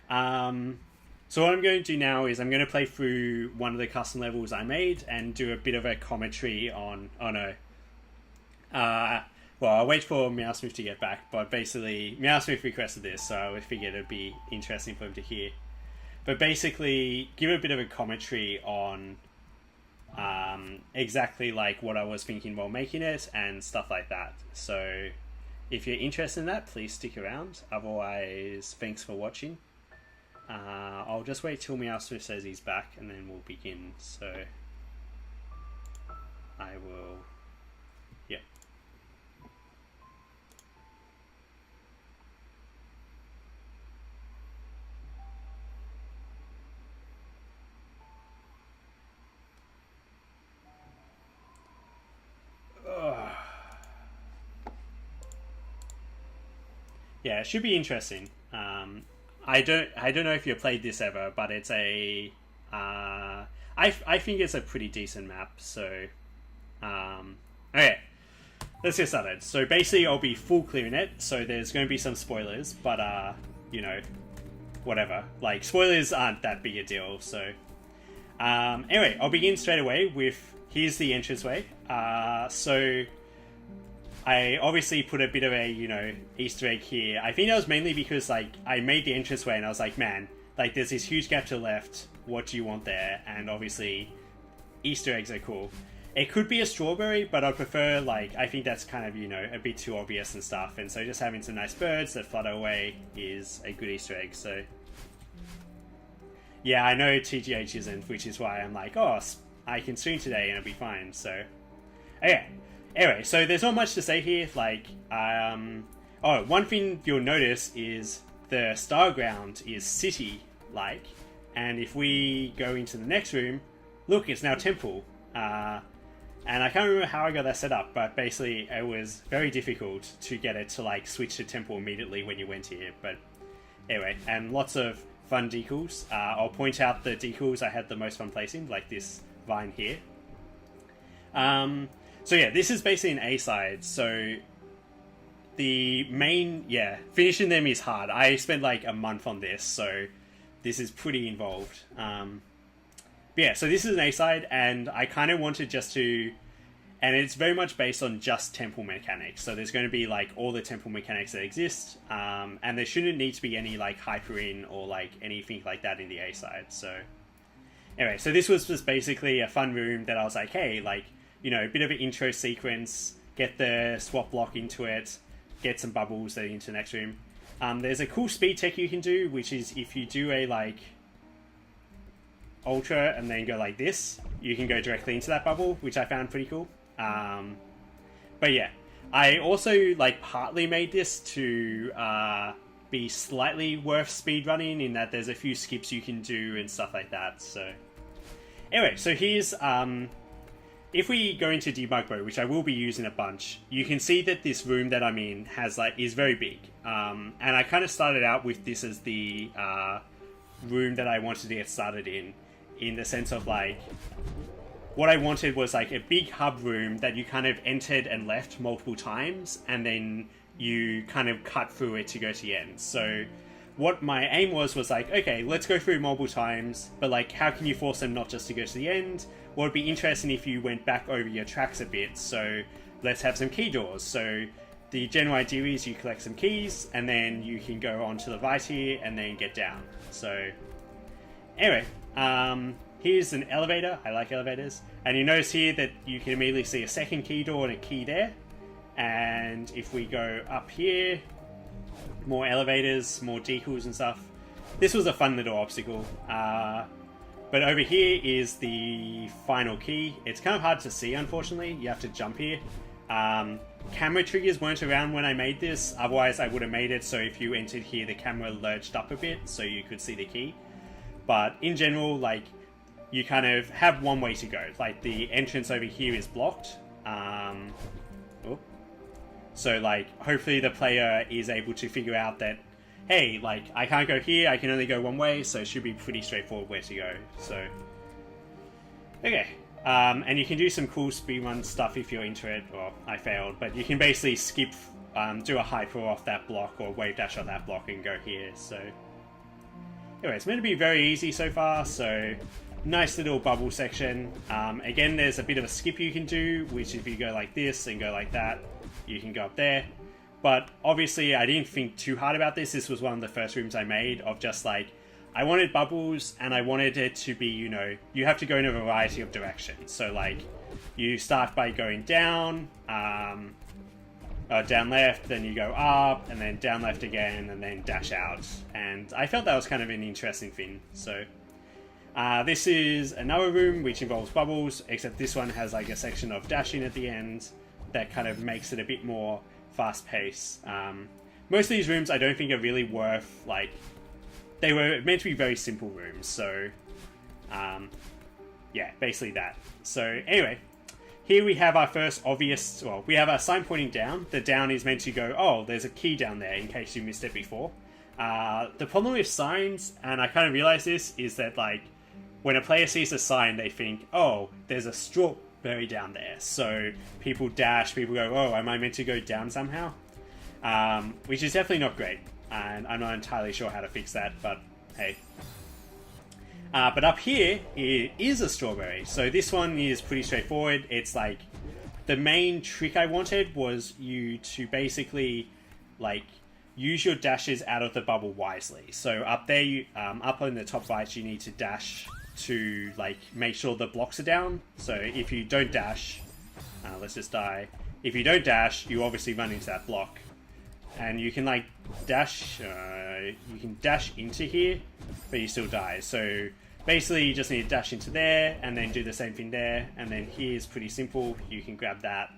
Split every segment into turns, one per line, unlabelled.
So what I'm going to do now is I'm going to play through one of the custom levels I made and do a bit of a commentary on... Oh no. Well, I'll wait for Meowsmith to get back, but basically Meowsmith requested this, so I figured it'd be interesting for him to hear. But basically, give a bit of a commentary on exactly like what I was thinking while making it and stuff like that. So if you're interested in that, please stick around. Otherwise, thanks for watching. I'll just wait till Meowsmith says he's back and then we'll begin. So I will... Yeah. Yeah, it should be interesting. I don't know if you've played this ever, but it's a I think it's a pretty decent map. So okay, let's get started. So basically, I'll be full clearing it. So there's going to be some spoilers, but you know, whatever. Like spoilers aren't that big a deal. So anyway, I'll begin straight away with here's the entranceway. So I obviously put a bit of a, you know, Easter egg here. I think that was mainly because, like, I made the entranceway and I was like, man, like, there's this huge gap to the left. What do you want there? And obviously, Easter eggs are cool. It could be a strawberry, but I prefer, like, I think that's kind of, you know, a bit too obvious and stuff. And so just having some nice birds that flutter away is a good Easter egg. So, yeah, I know TGH isn't, which is why I'm like, oh, I can stream today and it'll be fine. So, okay. Anyway, so there's not much to say here. Like, oh, one thing you'll notice is the star ground is city-like, and if we go into the next room, look, it's now temple. And I can't remember how I got that set up, but basically it was very difficult to get it to like switch to temple immediately when you went here. But anyway, and lots of fun decals. I'll point out the decals I had the most fun placing, like this vine here. So yeah, this is basically an A-side, so the main, yeah, finishing them is hard. I spent like a month on this, so this is pretty involved. But yeah, so this is an A-side, and I kind of wanted just to, and it's very much based on just temple mechanics, so there's going to be like all the temple mechanics that exist, and there shouldn't need to be any like hyper-in or like anything like that in the A-side, so anyway, so this was just basically a fun room that I was like, hey, like, you know, a bit of an intro sequence, get the swap block into it, get some bubbles that into the next room. There's a cool speed tech you can do, which is if you do a, like, ultra and then go like this, you can go directly into that bubble, which I found pretty cool. But yeah, I also, like, partly made this to be slightly worth speedrunning in that there's a few skips you can do and stuff like that, so... Anyway, so here's... if we go into debug mode, which I will be using a bunch, you can see that this room that I'm in has is very big. And I kind of started out with this as the room that I wanted to get started in the sense of like, what I wanted was like a big hub room that you kind of entered and left multiple times, and then you kind of cut through it to go to the end. So what my aim was like, okay, let's go through multiple times, but like, how can you force them not just to go to the end? Well, it'd be interesting if you went back over your tracks a bit, so let's have some key doors. So the general idea is you collect some keys, and then you can go on to the right here, and then get down. So, anyway, here's an elevator. I like elevators. And you notice here that you can immediately see a second key door and a key there. And if we go up here, more elevators, more decals and stuff. This was a fun little obstacle. But over here is the final key. It's kind of hard to see, unfortunately. You have to jump here. Camera triggers weren't around when I made this. Otherwise, I would have made it so if you entered here, the camera lurched up a bit so you could see the key. But in general, like, you kind of have one way to go. Like, the entrance over here is blocked. So, like, hopefully the player is able to figure out that, hey, like, I can't go here, I can only go one way, so it should be pretty straightforward where to go. So, okay. And you can do some cool speedrun stuff if you're into it. Well, I failed, but you can basically skip, do a hyper off that block or wave dash off that block and go here. So, anyway, it's meant to be very easy so far, so nice little bubble section. Again, there's a bit of a skip you can do, which if you go like this and go like that, you can go up there. But obviously, I didn't think too hard about this. This was one of the first rooms I made of just like, I wanted bubbles and I wanted it to be, you know, you have to go in a variety of directions. So like, you start by going down, down left, then you go up, and then down left again, and then dash out. And I felt that was kind of an interesting thing. So this is another room which involves bubbles, except this one has like a section of dashing at the end that kind of makes it a bit more fast paced. Most of these rooms I don't think are really worth, like, they were meant to be very simple rooms, so yeah, basically that. So anyway, here we have our first obvious, well, we have our sign pointing down. The down is meant to go, oh, there's a key down there in case you missed it before. The problem with signs, and I kind of realized this, is that like when a player sees a sign, they think, oh, there's a strawberry down there. So people dash, people go, oh, am I meant to go down somehow? Which is definitely not great. And I'm not entirely sure how to fix that, but hey. But up here, it is a strawberry. So this one is pretty straightforward. It's like, the main trick I wanted was you to basically, like, use your dashes out of the bubble wisely. So up there, you, up on the top right, you need to dash to, like, make sure the blocks are down. So if you don't dash, let's just die. If you don't dash, you obviously run into that block. And you can like dash, you can dash into here, but you still die. So basically you just need to dash into there and then do the same thing there. And then here's pretty simple. You can grab that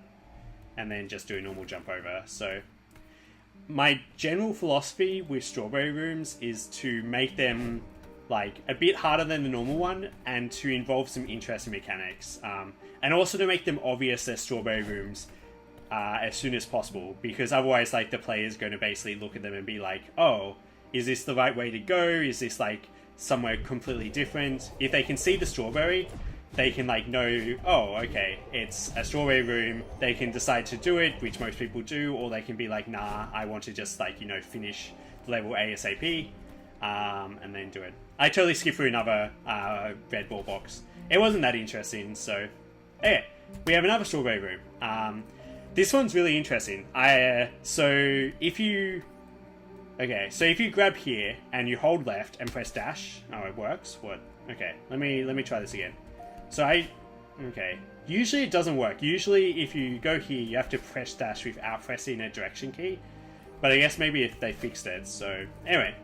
and then just do a normal jump over. So my general philosophy with strawberry rooms is to make them like a bit harder than the normal one and to involve some interesting mechanics. And also to make them obvious as strawberry rooms as soon as possible, because otherwise like the player is going to basically look at them and be like, oh, is this the right way to go? Is this like somewhere completely different? If they can see the strawberry, they can like know, oh, okay, it's a strawberry room. They can decide to do it, which most people do, or they can be like, nah, I want to just like, you know, finish the level ASAP, and then do it. I totally skipped through another red ball box. It wasn't that interesting, so yeah, we have another strawberry room. This one's really interesting. So if you grab here and you hold left and press dash, oh, it works. What? Okay, let me try this again. So usually it doesn't work. Usually if you go here, you have to press dash without pressing a direction key. But I guess maybe if they fixed it. So anyway,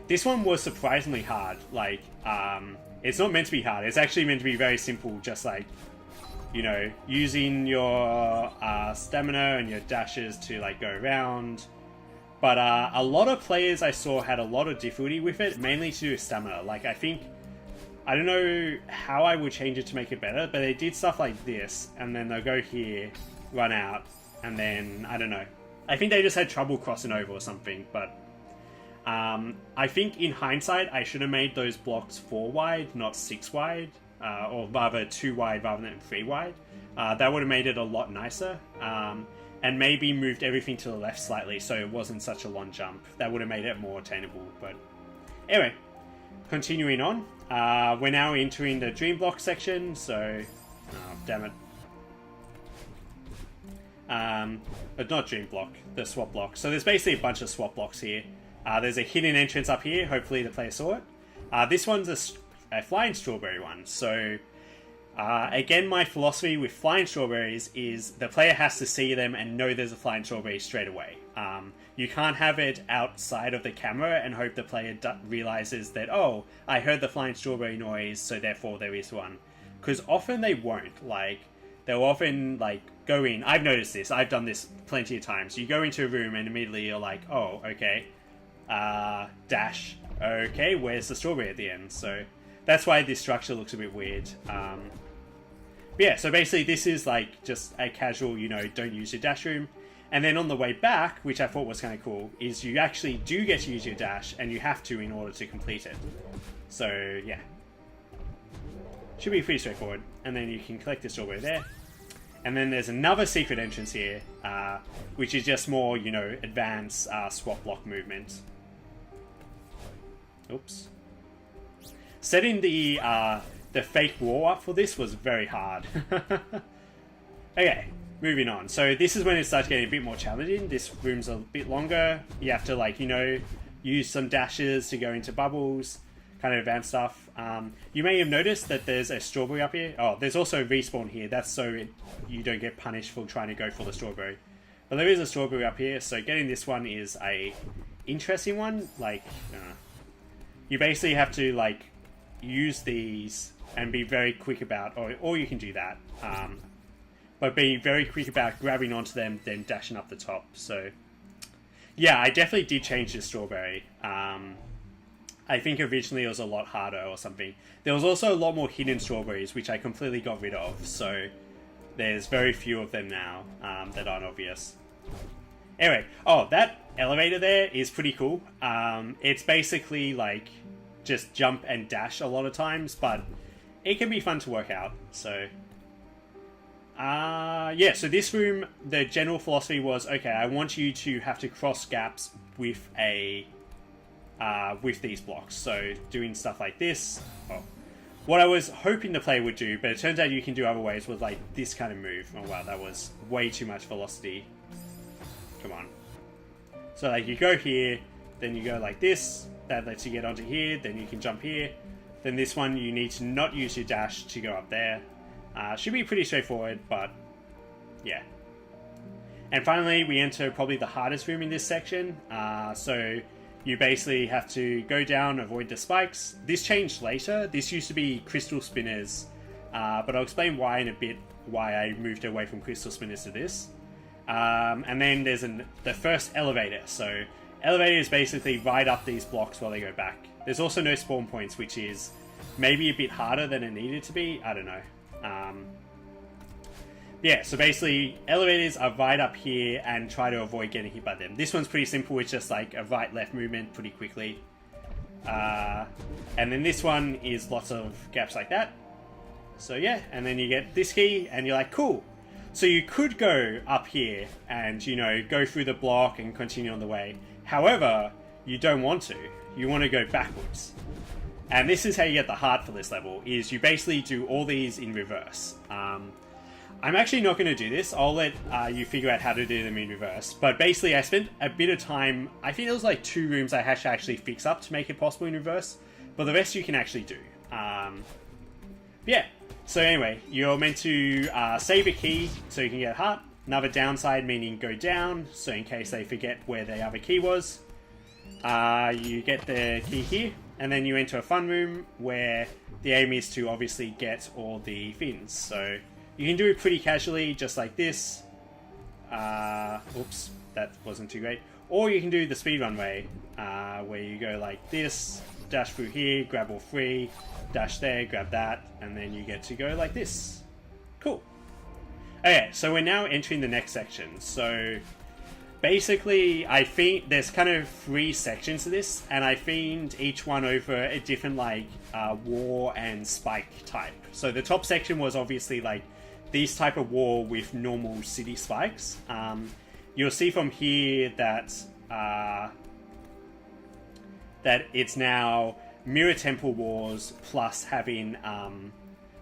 this one was surprisingly hard. Like, it's not meant to be hard. It's actually meant to be very simple. Just like, you know, using your stamina and your dashes to like go around. But a lot of players I saw had a lot of difficulty with it, mainly to do with stamina. Like, I don't know how I would change it to make it better, but they did stuff like this, and then they'll go here, run out, and then, I don't know. I think they just had trouble crossing over or something, but I think in hindsight, I should have made those blocks 4 wide, not 6 wide. Or rather 2 wide rather than 3 wide. That would have made it a lot nicer. And maybe moved everything to the left slightly so it wasn't such a long jump. That would have made it more attainable. But anyway, continuing on. We're now entering the dream block section, so... Oh, damn it. But not dream block, the swap block. So there's basically a bunch of swap blocks here. There's a hidden entrance up here, hopefully the player saw it. This one's a flying strawberry one. So again, my philosophy with flying strawberries is the player has to see them and know there's a flying strawberry straight away. You can't have it outside of the camera and hope the player realizes that, oh, I heard the flying strawberry noise, so therefore there is one. Because often they won't. Like, they'll often like go in. I've noticed this. I've done this plenty of times. You go into a room and immediately you're like, oh, okay, dash. Okay, where's the strawberry at the end? So that's why this structure looks a bit weird. But yeah, so basically this is like just a casual, you know, don't use your dash room. And then on the way back, which I thought was kind of cool, is you actually do get to use your dash, and you have to in order to complete it. So yeah, should be pretty straightforward. And then you can collect the strawberry there. And then there's another secret entrance here, which is just more, you know, advanced swap block movement. Oops. setting the fake wall up for this was very hard. Okay, moving on. So this is when it starts getting a bit more challenging. This room's a bit longer. You have to, like, you know, use some dashes to go into bubbles, kind of advanced stuff. You may have noticed that there's a strawberry up here. Oh, there's also a respawn here. That's so you don't get punished for trying to go for the strawberry. But there is a strawberry up here, so getting this one is a interesting one. Like, you basically have to, like, use these and be very quick about, or you can do that, but be very quick about grabbing onto them, then dashing up the top. So yeah, I definitely did change the strawberry. I think originally it was a lot harder or something. There was also a lot more hidden strawberries, which I completely got rid of, so there's very few of them now that aren't obvious. Anyway, oh, that elevator there is pretty cool. It's basically like just jump and dash a lot of times, but it can be fun to work out. So yeah, so this room, the general philosophy was, okay, I want you to have to cross gaps with with these blocks. So doing stuff like this. Oh, what I was hoping the player would do, but it turns out you can do other ways, was like this kind of move. Oh wow, that was way too much velocity. Come on. So like you go here, then you go like this. That lets you get onto here, then you can jump here. Then this one, you need to not use your dash to go up there. Should be pretty straightforward, but yeah. And finally, we enter probably the hardest room in this section. So you basically have to go down, avoid the spikes. This changed later. This used to be crystal spinners, but I'll explain why in a bit, why I moved away from crystal spinners to this. And then there's the first elevator. So elevator is basically ride up these blocks while they go back. There's also no spawn points, which is maybe a bit harder than it needed to be. I don't know. Yeah, so basically elevators are right up here and try to avoid getting hit by them. This one's pretty simple. It's just like a right-left movement pretty quickly. And then this one is lots of gaps like that. So yeah, and then you get this key and you're like, cool. So you could go up here and, you know, go through the block and continue on the way. However, you don't want to. You want to go backwards. And this is how you get the heart for this level, is you basically do all these in reverse. I'm actually not going to do this. I'll let you figure out how to do them in reverse. But basically, I spent a bit of time. I think there was like 2 rooms I had to actually fix up to make it possible in reverse. But the rest you can actually do. Yeah. So anyway, you're meant to save a key so you can get a heart. Another downside, meaning go down, so in case they forget where the other key was. You get the key here, and then you enter a fun room where the aim is to obviously get all the fins. So you can do it pretty casually, just like this. Oops, that wasn't too great. Or you can do the speedrun way, where you go like this, dash through here, grab all 3, dash there, grab that, and then you get to go like this. Cool. Okay, so we're now entering the next section. So basically, I think there's kind of 3 sections to this, and I themed each one over a different like war and spike type. So the top section was obviously like these type of war with normal city spikes. You'll see from here that that it's now Mirror Temple wars plus having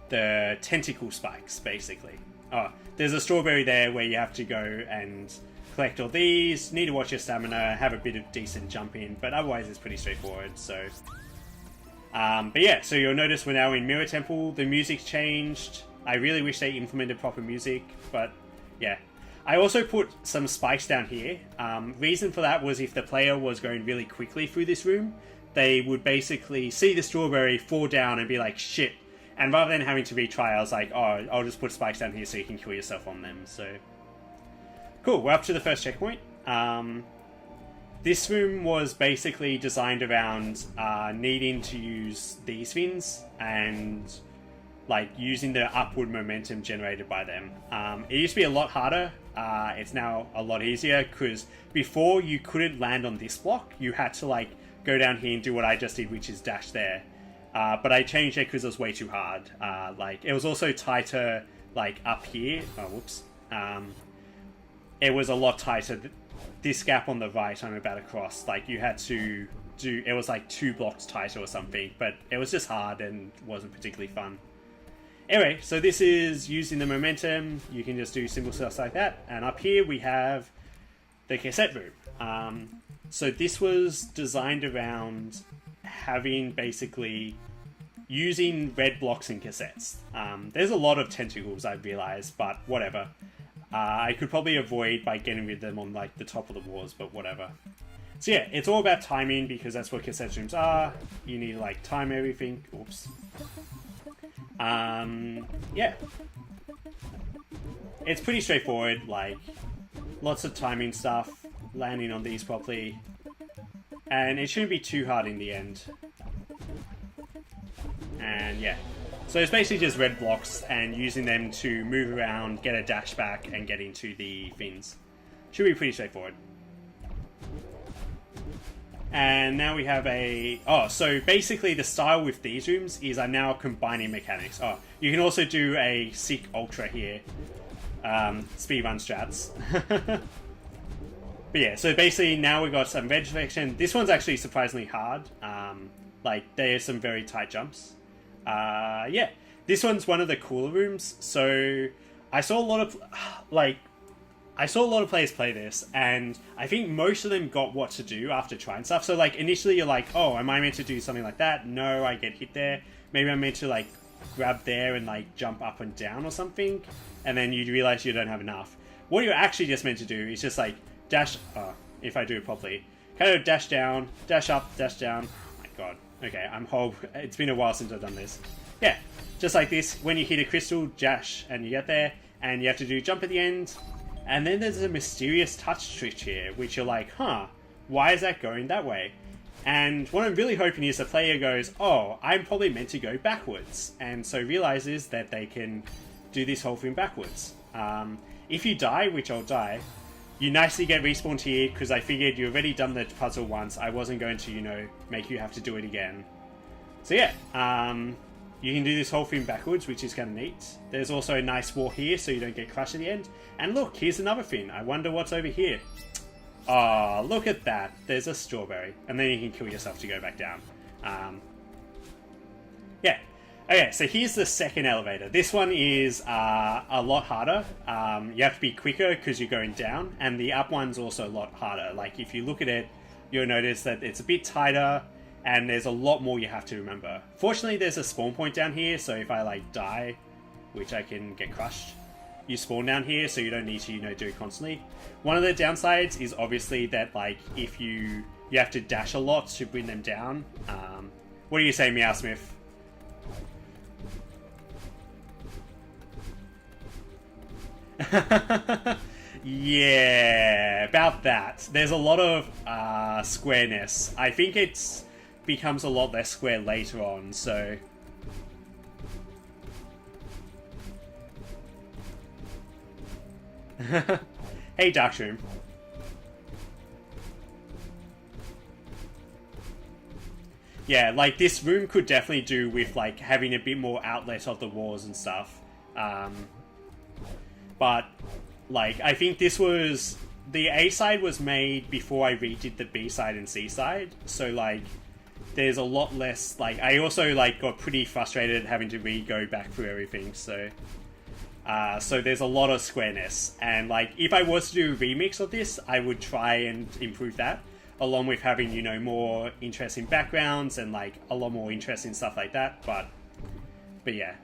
the tentacle spikes, basically. Oh, there's a strawberry there where you have to go and collect all these, need to watch your stamina, have a bit of decent jumping, but otherwise it's pretty straightforward, so... but yeah, so you'll notice we're now in Mirror Temple, the music's changed. I really wish they implemented proper music, but yeah. I also put some spikes down here. Reason for that was if the player was going really quickly through this room, they would basically see the strawberry, fall down and be like, shit. And rather than having to retry, I was like, oh, I'll just put spikes down here so you can kill yourself on them, so... Cool, we're up to the first checkpoint. This room was basically designed around needing to use these fins and like using the upward momentum generated by them. It used to be a lot harder. It's now a lot easier because before you couldn't land on this block. You had to like go down here and do what I just did, which is dash there. But I changed it because it was way too hard. Like it was also tighter like up here. Oh, whoops. It was a lot tighter. This gap on the right I'm about to cross, like you had to do. It was like 2 blocks tighter or something, but it was just hard and wasn't particularly fun. Anyway, so this is using the momentum. You can just do simple stuff like that. And up here we have the cassette room. So this was designed around having basically using red blocks and cassettes. There's a lot of tentacles, I've realized, but whatever. I could probably avoid by getting rid of them on like the top of the walls, but whatever. So yeah, it's all about timing because that's what cassette rooms are. You need to like time everything. Oops. Yeah. It's pretty straightforward, like lots of timing stuff, landing on these properly, and it shouldn't be too hard in the end. And yeah, so it's basically just red blocks and using them to move around, get a dash back, and get into the fins. Should be pretty straightforward. And now we have a... Oh, so basically the style with these rooms is I'm now combining mechanics. Oh, you can also do a sick ultra here. Speedrun strats. But yeah, so basically now we've got some red section. This one's actually surprisingly hard. Like, there's some very tight jumps. Yeah, this one's one of the cooler rooms. So I saw a lot of... I saw a lot of players play this, and I think most of them got what to do after trying stuff. So, like, initially you're like, oh, am I meant to do something like that? No, I get hit there. Maybe I'm meant to, like, grab there and, like, jump up and down or something. And then you realize you don't have enough. What you're actually just meant to do is just, like, dash... if I do it properly. Kind of dash down, dash up, dash down. Oh, my God. Okay, it's been a while since I've done this. Yeah, just like this. When you hit a crystal, dash, and you get there. And you have to do jump at the end. And then there's a mysterious touch switch here, which you're like, huh, why is that going that way? And what I'm really hoping is the player goes, oh, I'm probably meant to go backwards. And so realizes that they can do this whole thing backwards. If you die, which I'll die, you nicely get respawned here, because I figured you've already done the puzzle once. I wasn't going to, you know, make you have to do it again. So yeah, you can do this whole thing backwards, which is kind of neat. There's also a nice wall here, so you don't get crushed at the end. And look, here's another thing. I wonder what's over here. Oh, look at that. There's a strawberry. And then you can kill yourself to go back down. Yeah. Okay, so here's the second elevator. This one is a lot harder. You have to be quicker because you're going down. And the up one's also a lot harder. Like, if you look at it, you'll notice that it's a bit tighter. And there's a lot more you have to remember. Fortunately, there's a spawn point down here. So if I, like, die, which I can get crushed, you spawn down here, so you don't need to, you know, do it constantly. One of the downsides is obviously that, like, if you have to dash a lot to bring them down. What do you say, Meow Smith? Yeah, about that. There's a lot of squareness. I think it becomes a lot less square later on, so... Hey, Darkroom. Yeah, like, this room could definitely do with, like, having a bit more outlet of the walls and stuff. But, like, I think this was... The A side was made before I redid the B side and C side. So, like, there's a lot less... Like, I also, like, got pretty frustrated having to go back through everything, so... So there's a lot of squareness, and like if I was to do a remix of this, I would try and improve that, along with having, you know, more interesting backgrounds and like a lot more interesting stuff like that. But yeah,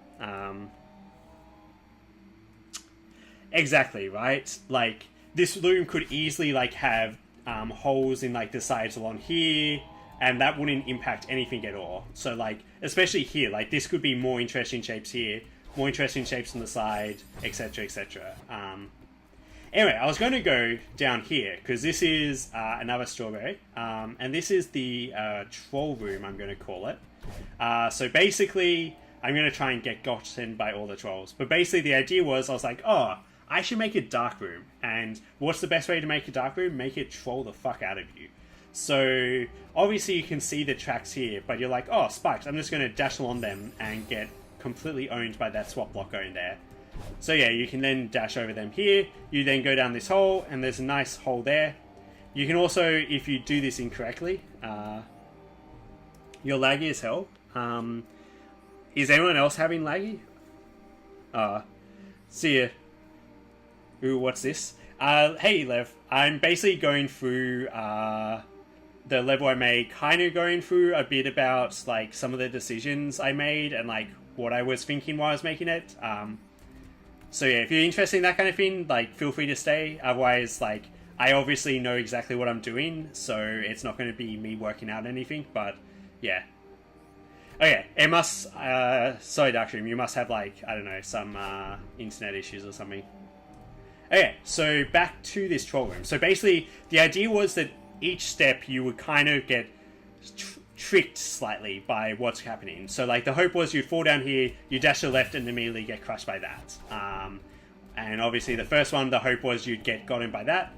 exactly, right? Like this room could easily like have holes in like the sides along here, and that wouldn't impact anything at all. So like especially here, like this could be more interesting shapes here. More interesting shapes on the side, etc, etc. Anyway, I was going to go down here, because this is another strawberry. And this is the troll room, I'm going to call it. So basically, I'm going to try and get gotten by all the trolls. But basically, the idea was, I was like, oh, I should make a dark room. And what's the best way to make a dark room? Make it troll the fuck out of you. So, obviously you can see the tracks here, but you're like, oh, spikes, I'm just going to dash along them and get completely owned by that swap block going there. So yeah, you can then dash over them here. You then go down this hole, and there's a nice hole there. You can also, if you do this incorrectly, You're laggy as hell. Is anyone else having laggy? See ya. Ooh, what's this? Hey, Lev. I'm basically going through the level I made, kind of going through a bit about like some of the decisions I made and like what I was thinking while I was making it. So yeah, if you're interested in that kind of thing, like feel free to stay. Otherwise, like I obviously know exactly what I'm doing, so it's not going to be me working out anything. But yeah. Okay, it must. Sorry, Darkroom, you must have like I don't know some internet issues or something. Okay, so back to this troll room. So basically, the idea was that each step you would kind of get tricked slightly by what's happening. So like the hope was you'd fall down here, you dash to the left and immediately get crushed by that. And obviously the first one, the hope was you'd get gotten by that.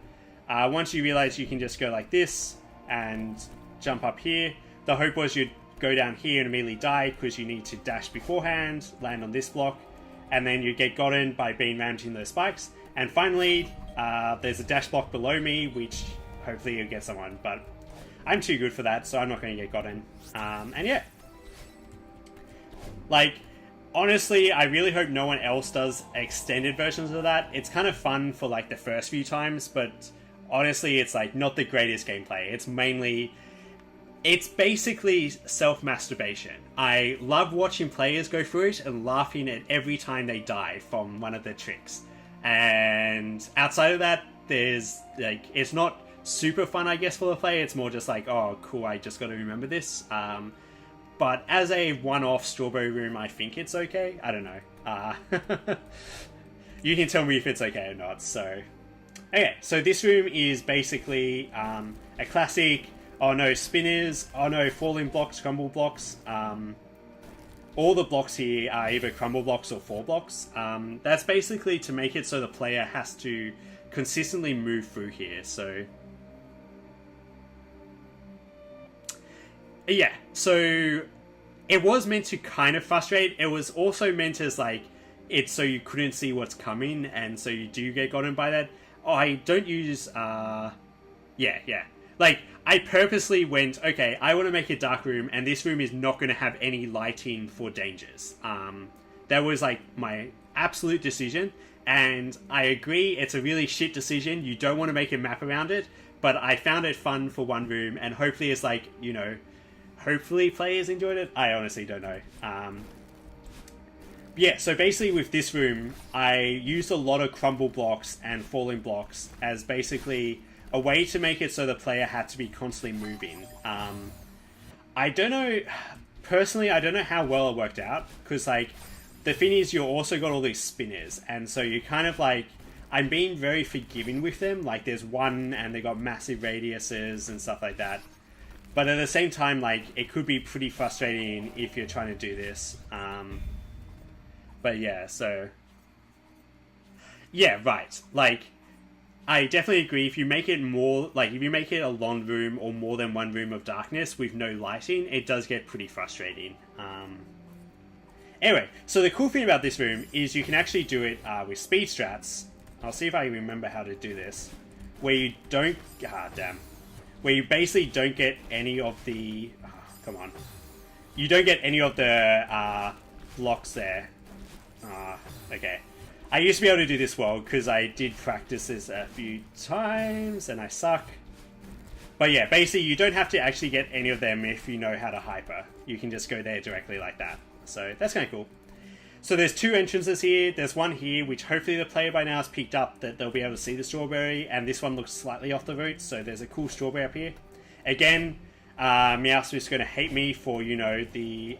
Once you realize you can just go like this and jump up here, the hope was you'd go down here and immediately die because you need to dash beforehand, land on this block, and then you get gotten by being rammed into those spikes. And finally, there's a dash block below me, which hopefully you'll get someone, but I'm too good for that, so I'm not going to get gotten. And yeah. Like, honestly, I really hope no one else does extended versions of that. It's kind of fun for like the first few times, but honestly, it's like not the greatest gameplay. It's basically self-masturbation. I love watching players go through it and laughing at every time they die from one of the tricks. And outside of that, there's like, it's not super fun, I guess, for the player. It's more just like, oh, cool, I just got to remember this. But as a one-off strawberry room, I think it's okay. I don't know. You can tell me if it's okay or not. So, okay, so this room is basically a classic, oh no, spinners, oh no, falling blocks, crumble blocks. All the blocks here are either crumble blocks or fall blocks. That's basically to make it so the player has to consistently move through here. So yeah, so it was meant to kind of frustrate. It was also meant as like it's so you couldn't see what's coming, and so you do get gotten by that. Oh, I don't use yeah. Like, I purposely went, okay, I want to make a dark room, and this room is not going to have any lighting for dangers. That was, like, my absolute decision, and I agree, it's a really shit decision. You don't want to make a map around it, but I found it fun for one room, and hopefully it's like, you know, hopefully players enjoyed it. I honestly don't know. Yeah, so basically with this room, I used a lot of crumble blocks and falling blocks as basically a way to make it so the player had to be constantly moving. I don't know, personally, I don't know how well it worked out, because like, the thing is you also got all these spinners, and so you kind of like, I'm being very forgiving with them, like there's one and they got massive radiuses and stuff like that. But at the same time, like, it could be pretty frustrating if you're trying to do this. But yeah, so... yeah, right. Like, I definitely agree. If you make it more... like, if you make it a long room or more than one room of darkness with no lighting, it does get pretty frustrating. Anyway, so the cool thing about this room is you can actually do it with speed strats. I'll see if I remember how to do this. Where you don't... where you basically don't get any of the... oh, come on. You don't get any of the blocks there. Okay. I used to be able to do this well, because I did practice this a few times, and I suck. But yeah, basically you don't have to actually get any of them if you know how to hyper. You can just go there directly like that. So that's kind of cool. So there's two entrances here. There's one here, which hopefully the player by now has picked up that they'll be able to see the strawberry, and this one looks slightly off the route, so there's a cool strawberry up here. Again, Meowth is going to hate me for, you know, the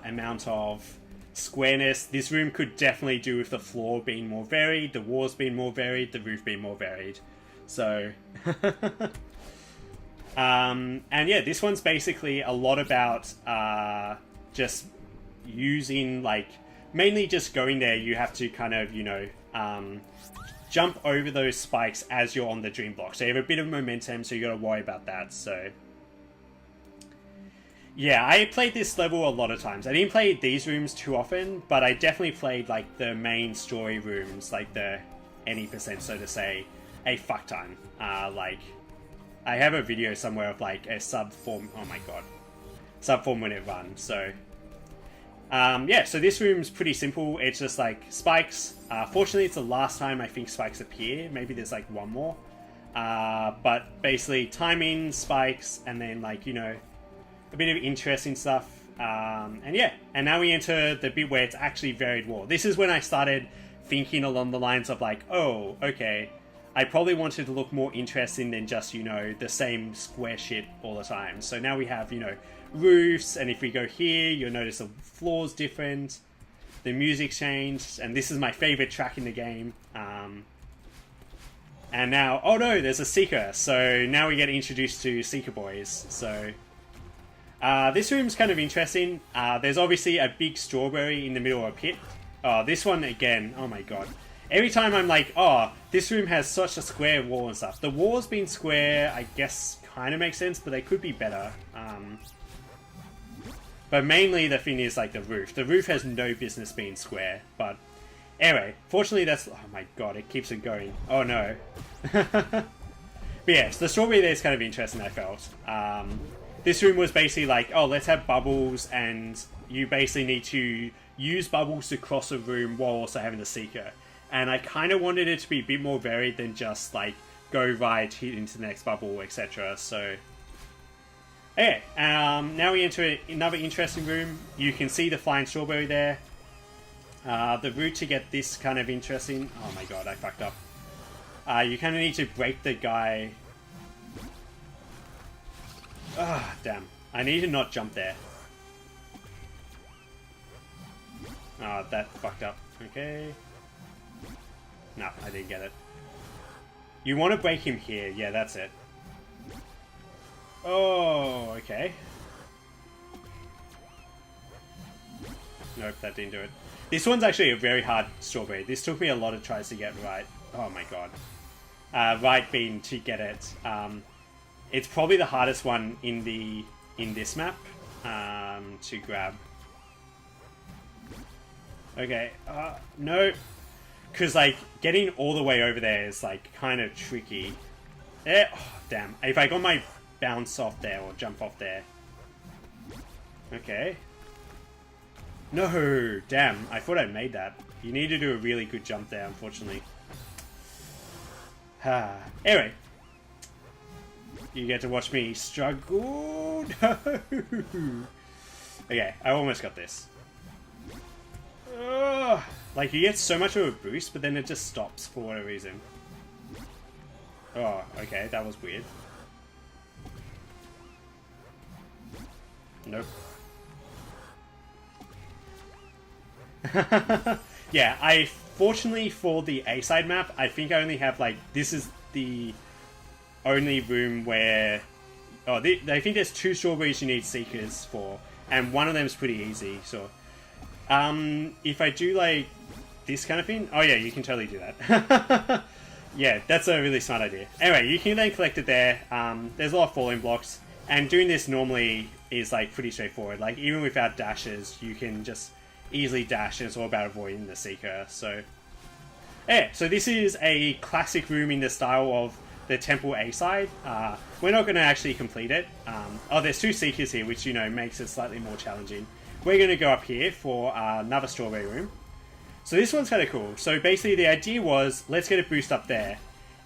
amount of squareness. This room could definitely do with the floor being more varied, the walls being more varied, the roof being more varied. So, and yeah, this one's basically a lot about just using, like, mainly just going there, you have to kind of, you know, jump over those spikes as you're on the dream block. So you have a bit of momentum, so you got to worry about that. So yeah, I played this level a lot of times. I didn't play these rooms too often, but I definitely played like the main story rooms, like the any percent, so to say, a fuck ton. Like, I have a video somewhere of like a sub 4, oh my god, sub form when it runs. So yeah, so this room's pretty simple. It's just like spikes. Fortunately, it's the last time I think spikes appear. Maybe there's like one more. But basically timing, spikes, and then like, you know, a bit of interesting stuff. And yeah, and now we enter the bit where it's actually varied war. This is when I started thinking along the lines of like, oh, okay, I probably wanted to look more interesting than just, you know, the same square shit all the time. So now we have, you know, roofs, and if we go here, you'll notice the floor's different, the music changed, and this is my favorite track in the game. And now, oh no, there's a Seeker, so now we get introduced to Seeker Boys. So this room's kind of interesting. There's obviously a big strawberry in the middle of a pit. This one again, oh my god. Every time I'm like, oh, this room has such a square wall and stuff. The walls being square, I guess, kind of makes sense, but they could be better. But mainly the thing is like the roof. The roof has no business being square, but anyway, fortunately that's... Oh my god, it keeps it going. Oh no. But yeah, so the strawberry there is kind of interesting, I felt. This room was basically like, oh, let's have bubbles, and you basically need to use bubbles to cross a room while also having the Seeker. And I kind of wanted it to be a bit more varied than just like, go right, hit into the next bubble, etc. So... okay, now we enter another interesting room. You can see the flying strawberry there. The route to get this kind of interesting... Oh my god, I fucked up. You kind of need to break the guy... Ah, damn. I need to not jump there. Oh, that fucked up. Okay. No, I didn't get it. You want to break him here. Yeah, that's it. Oh, okay. Nope, that didn't do it. This one's actually a very hard strawberry. This took me a lot of tries to get right. Oh my god. Right being to get it. It's probably the hardest one in this map to grab. Okay, no. Because, like, getting all the way over there is, like, kind of tricky. Oh, damn. If I got my bounce off there or jump off there. Okay. No, damn. I thought I made that. You need to do a really good jump there, unfortunately. Anyway. You get to watch me struggle. No. Okay, I almost got this. Like, you get so much of a boost, but then it just stops for whatever reason. Oh, okay, that was weird. Nope. Yeah, fortunately for the A-side map, I think I only have, like, this is the only room where... Oh, I think there's 2 strawberries you need Seekers for, and one of them is pretty easy, so... if I do, like, this kind of thing... Oh, yeah, you can totally do that. Yeah, that's a really smart idea. Anyway, you can then collect it there. There's a lot of falling blocks, and doing this normally is, like, pretty straightforward. Like, even without dashes, you can just easily dash, and it's all about avoiding the Seeker, so... Yeah, so this is a classic room in the style of the Temple A-side. We're not going to actually complete it. Oh, there's 2 Seekers here, which, you know, makes it slightly more challenging. We're going to go up here for another strawberry room. So this one's kind of cool. So basically the idea was, let's get a boost up there.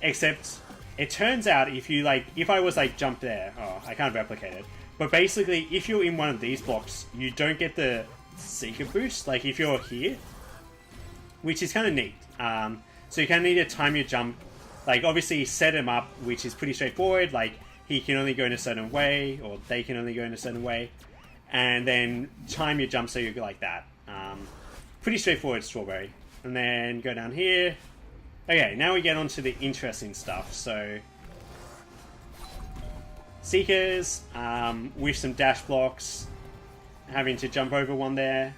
Except, it turns out if you, like, if I was, like, jump there... Oh, I can't replicate it. But basically, if you're in one of these blocks, you don't get the Seeker boost. Like, if you're here. Which is kind of neat. So you kind of need to time your jump. Like, obviously set him up, which is pretty straightforward. Like, he can only go in a certain way, or they can only go in a certain way. And then time your jump so you go like that. Pretty straightforward strawberry. And then go down here. Okay, now we get on to the interesting stuff. So, Seekers, with some dash blocks, having to jump over one there.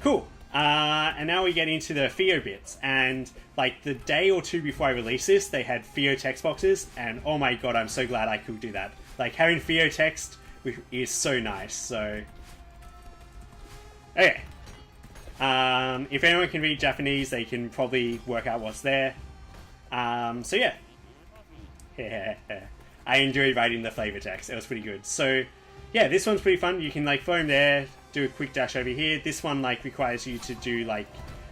Cool. And now we get into the Theo bits. And, like, the day or 2 before I released this, they had Theo text boxes. And, oh my god, I'm so glad I could do that. Like, having Theo text is so nice, so... Okay. If anyone can read Japanese, they can probably work out what's there. So yeah. I enjoyed writing the flavor text. It was pretty good. So, yeah, this one's pretty fun. You can like throw him there, do a quick dash over here. This one like requires you to do like,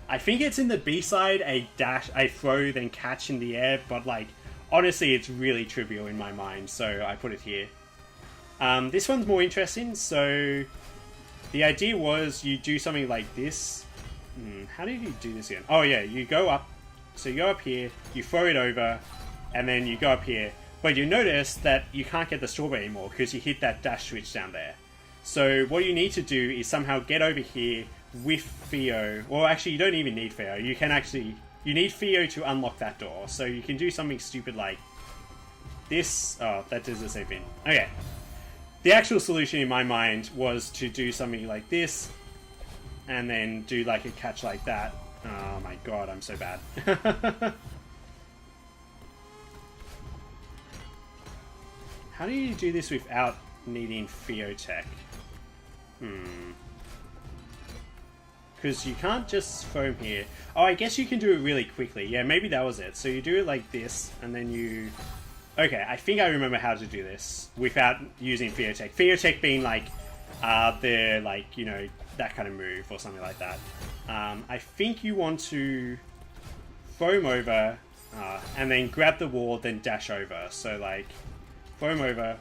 I think it's in the B side, a dash, a throw, then catch in the air, but like, honestly, it's really trivial in my mind, so I put it here. This one's more interesting, so the idea was you do something like this. How did you do this again? Oh yeah, you go up, so you go up here, you throw it over, and then you go up here. But you notice that you can't get the strawberry anymore because you hit that dash switch down there. So what you need to do is somehow get over here with Theo. Well, actually, you don't even need Theo. You can actually... You need Theo to unlock that door. So you can do something stupid like this. Oh, that does the same thing. Okay. The actual solution in my mind was to do something like this and then do like a catch like that. Oh my god, I'm so bad. How do you do this without needing Theotech? Because you can't just throw him here. Oh, I guess you can do it really quickly. Yeah, maybe that was it. So you do it like this, and then you... Okay, I think I remember how to do this without using Theotech. Theotech being like, the, like, you know, that kind of move or something like that. I think you want to throw him over, and then grab the wall, then dash over. So, like... Throw him over,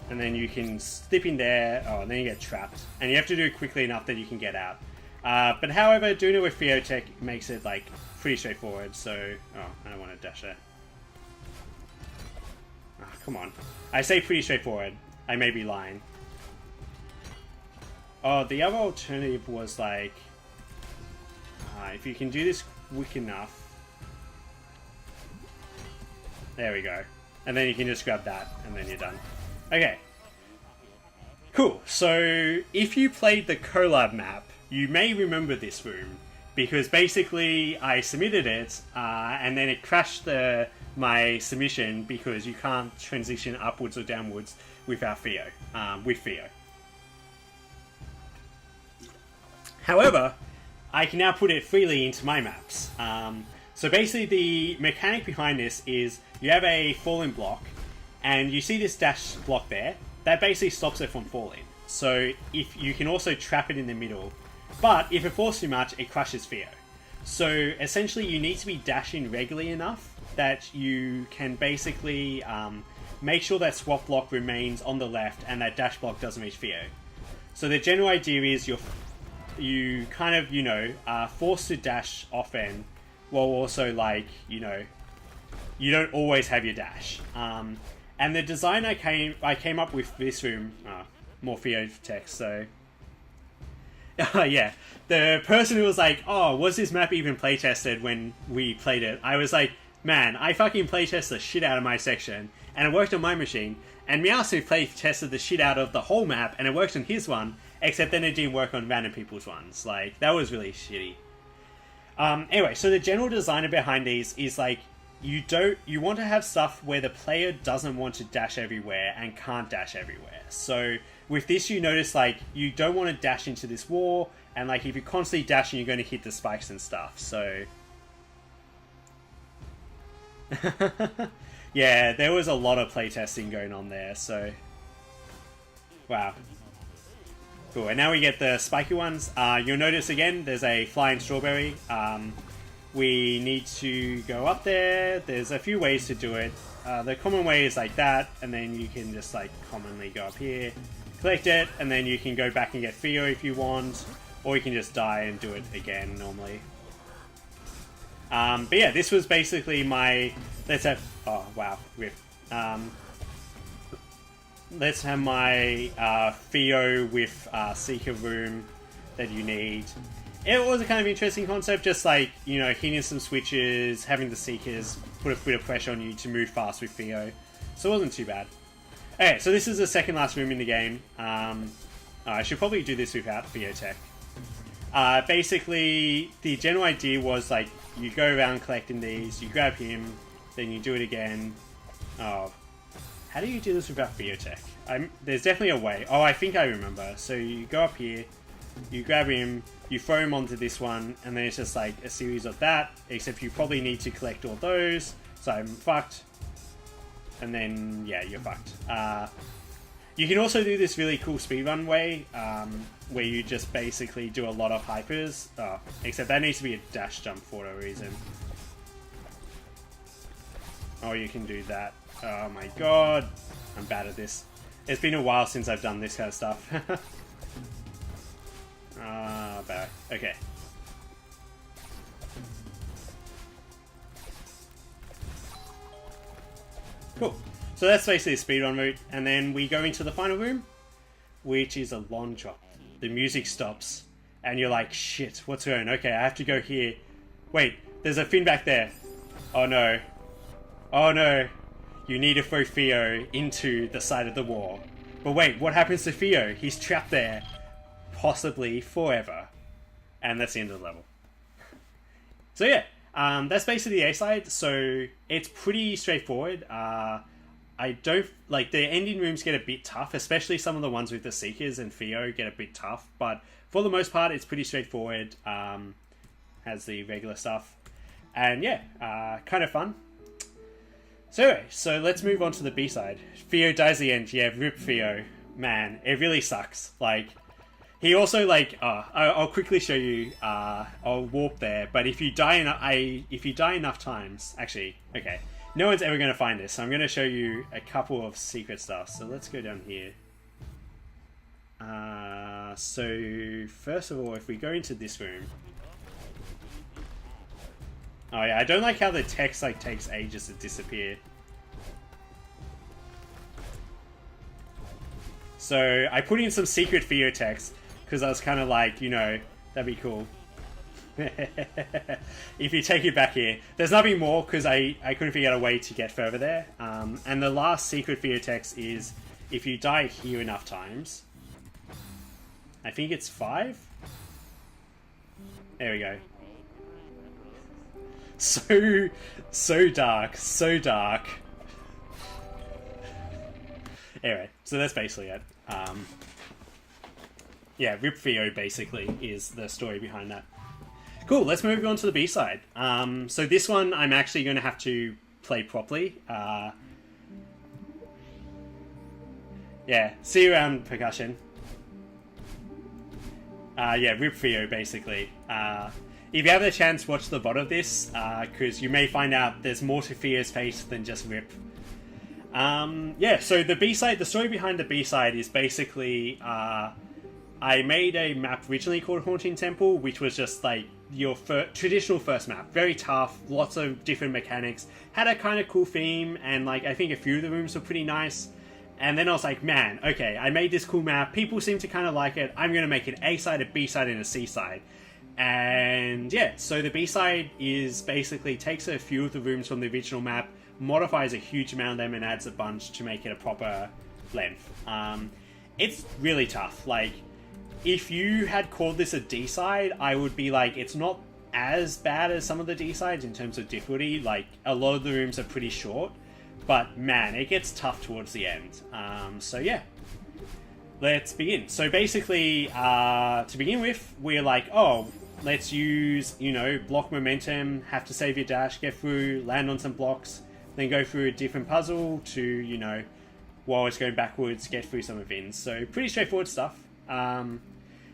and then you can slip in there, and then you get trapped. And you have to do it quickly enough that you can get out. But however, doing it with Theotech makes it, like, pretty straightforward, so... Oh, I don't want to dash there. Oh, come on. I say pretty straightforward. I may be lying. Oh, the other alternative was, like... if you can do this quick enough... There we go. And then you can just grab that, and then you're done. Okay. Cool. So, if you played the collab map, you may remember this room. Because basically, I submitted it, and then it crashed my submission because you can't transition upwards or downwards without Theo. With Theo. However, I can now put it freely into my maps. So basically, the mechanic behind this is you have a falling block, and you see this dash block there. That basically stops it from falling. So if you can also trap it in the middle, but if it falls too much, it crushes Theo. So essentially, you need to be dashing regularly enough that you can basically make sure that swap block remains on the left and that dash block doesn't reach Theo. So the general idea is you kind of, you know, are forced to dash often, while also, like, you know, you don't always have your dash. And the design I came up with this room, more Theotech, so... yeah, the person who was like, oh, was this map even playtested when we played it? I was like, man, I fucking playtested the shit out of my section, and it worked on my machine, and Meowsu playtested the shit out of the whole map, and it worked on his one, except then it didn't work on random people's ones. Like, that was really shitty. Anyway, so the general designer behind these is like, you want to have stuff where the player doesn't want to dash everywhere and can't dash everywhere. So with this, you notice like you don't want to dash into this wall, and like if you're constantly dashing, you're going to hit the spikes and stuff. So yeah, there was a lot of playtesting going on there. So wow. Cool, and now we get the spiky ones. You'll notice again, there's a flying strawberry. We need to go up there. There's a few ways to do it. The common way is like that, and then you can just like commonly go up here, collect it, and then you can go back and get Theo if you want, or you can just die and do it again normally. But yeah, this was basically my... Let's have... Oh, wow. Rip. Let's have my Theo with Seeker Room that you need. It was a kind of interesting concept, just like, you know, hitting some switches, having the Seekers put a bit of pressure on you to move fast with Theo. So it wasn't too bad. Okay, so this is the second last room in the game. I should probably do this without Theotech. Basically, the general idea was, like, you go around collecting these, you grab him, then you do it again. Oh, how do you do this without Theotech? There's definitely a way. Oh, I think I remember. So you go up here, you grab him, you throw him onto this one, and then it's just like a series of that, except you probably need to collect all those, so I'm fucked. And then, yeah, you're fucked. You can also do this really cool speedrun way, where you just basically do a lot of hypers. Except that needs to be a dash jump for whatever reason. Oh, you can do that. Oh my god. I'm bad at this. It's been a while since I've done this kind of stuff. Bad. Okay. Cool. So that's basically the speedrun route, and then we go into the final room, which is a long drop. The music stops, and you're like, shit, what's going on? Okay, I have to go here. Wait, there's a fin back there. Oh no. Oh no. You need to throw Theo into the side of the wall. But wait, what happens to Theo? He's trapped there, possibly forever. And that's the end of the level. So yeah, that's basically the A side. So it's pretty straightforward. I don't like the ending rooms get a bit tough, especially some of the ones with the Seekers and Theo get a bit tough. But for the most part, it's pretty straightforward. Has the regular stuff, and yeah, kind of fun. So anyway, so let's move on to the B side. Theo dies at the end. Yeah, rip Theo. Man, it really sucks. Like, he also like. I'll quickly show you. I'll warp there. But if you die enough times, actually, okay. No one's ever going to find this, so I'm going to show you a couple of secret stuff. So let's go down here. So first of all, if we go into this room. Oh yeah, I don't like how the text like takes ages to disappear. So I put in some secret Theo text because I was kind of like, you know, that'd be cool. If you take it back here, there's nothing more because I couldn't figure out a way to get further there. And the last secret Theo text is if you die here enough times. I think it's 5. There we go. So dark, so dark. Anyway, so that's basically it. Yeah, Rip Theo basically is the story behind that. Cool, let's move on to the B-side. So this one I'm actually going to have to play properly. Yeah, see you around, Percussion. Yeah, Rip Theo basically. If you have the chance, watch the VOD of this, because you may find out there's more to Theo's face than just Rip. Yeah, so the B-side, the story behind the B-side is basically, I made a map originally called Haunting Temple, which was just like your traditional first map. Very tough, lots of different mechanics, had a kind of cool theme, and like I think a few of the rooms were pretty nice. And then I was like, man, okay, I made this cool map, people seem to kind of like it, I'm going to make an A-side, a B-side, and a C-side. And yeah, so the B-side is basically takes a few of the rooms from the original map, modifies a huge amount of them, and adds a bunch to make it a proper length. It's really tough. Like, if you had called this a D-side, I would be like, it's not as bad as some of the D-sides in terms of difficulty. Like, a lot of the rooms are pretty short, but man, it gets tough towards the end. So yeah. Let's begin. So basically, to begin with, we're like, oh, let's use, you know, block momentum, have to save your dash, get through, land on some blocks, then go through a different puzzle to, you know, while it's going backwards, get through some events. So pretty straightforward stuff.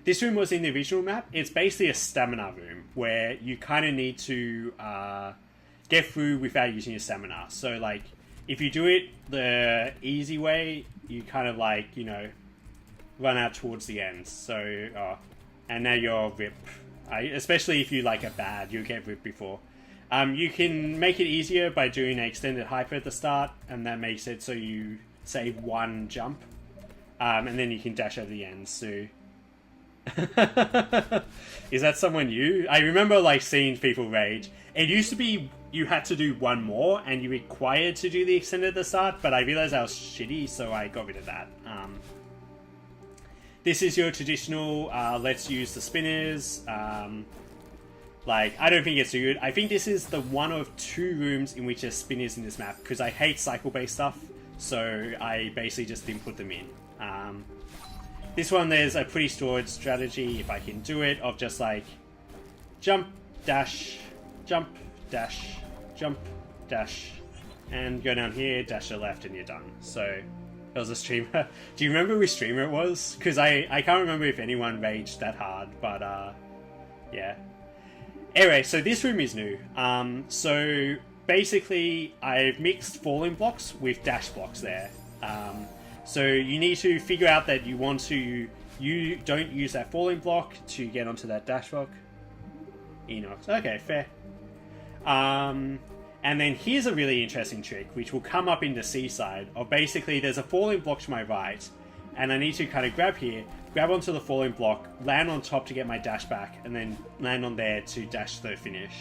This room was in the original map. It's basically a stamina room where you kind of need to get through without using your stamina. So like, if you do it the easy way, you kind of like, you know, run out towards the end. So, and now you're Rip. Especially if you like a bad, you'll get Rip before. You can make it easier by doing an extended hyper at the start, and that makes it so you save one jump. And then you can dash over the end, so... Is that someone new? I remember like seeing people rage. It used to be you had to do one more, and you were required to do the extended at the start, but I realized that was shitty, so I got rid of that. This is your traditional, let's use the spinners. Like, I don't think it's too good. I think this is the one of 2 rooms in which there's spinners in this map, because I hate cycle-based stuff, so I basically just didn't put them in. This one, there's a pretty stored strategy, if I can do it, of just like, jump, dash, jump, dash, jump, dash, and go down here, dash to the left, and you're done. So, It was a streamer. Do you remember which streamer it was? Because I can't remember if anyone raged that hard, but yeah. Anyway, so this room is new. So basically, I've mixed falling blocks with dash blocks there. So you need to figure out that you don't use that falling block to get onto that dash block. Enox. Okay, fair. And then here's a really interesting trick, which will come up in the seaside, of basically there's a falling block to my right, and I need to kind of grab onto the falling block, land on top to get my dash back, and then land on there to dash to the finish.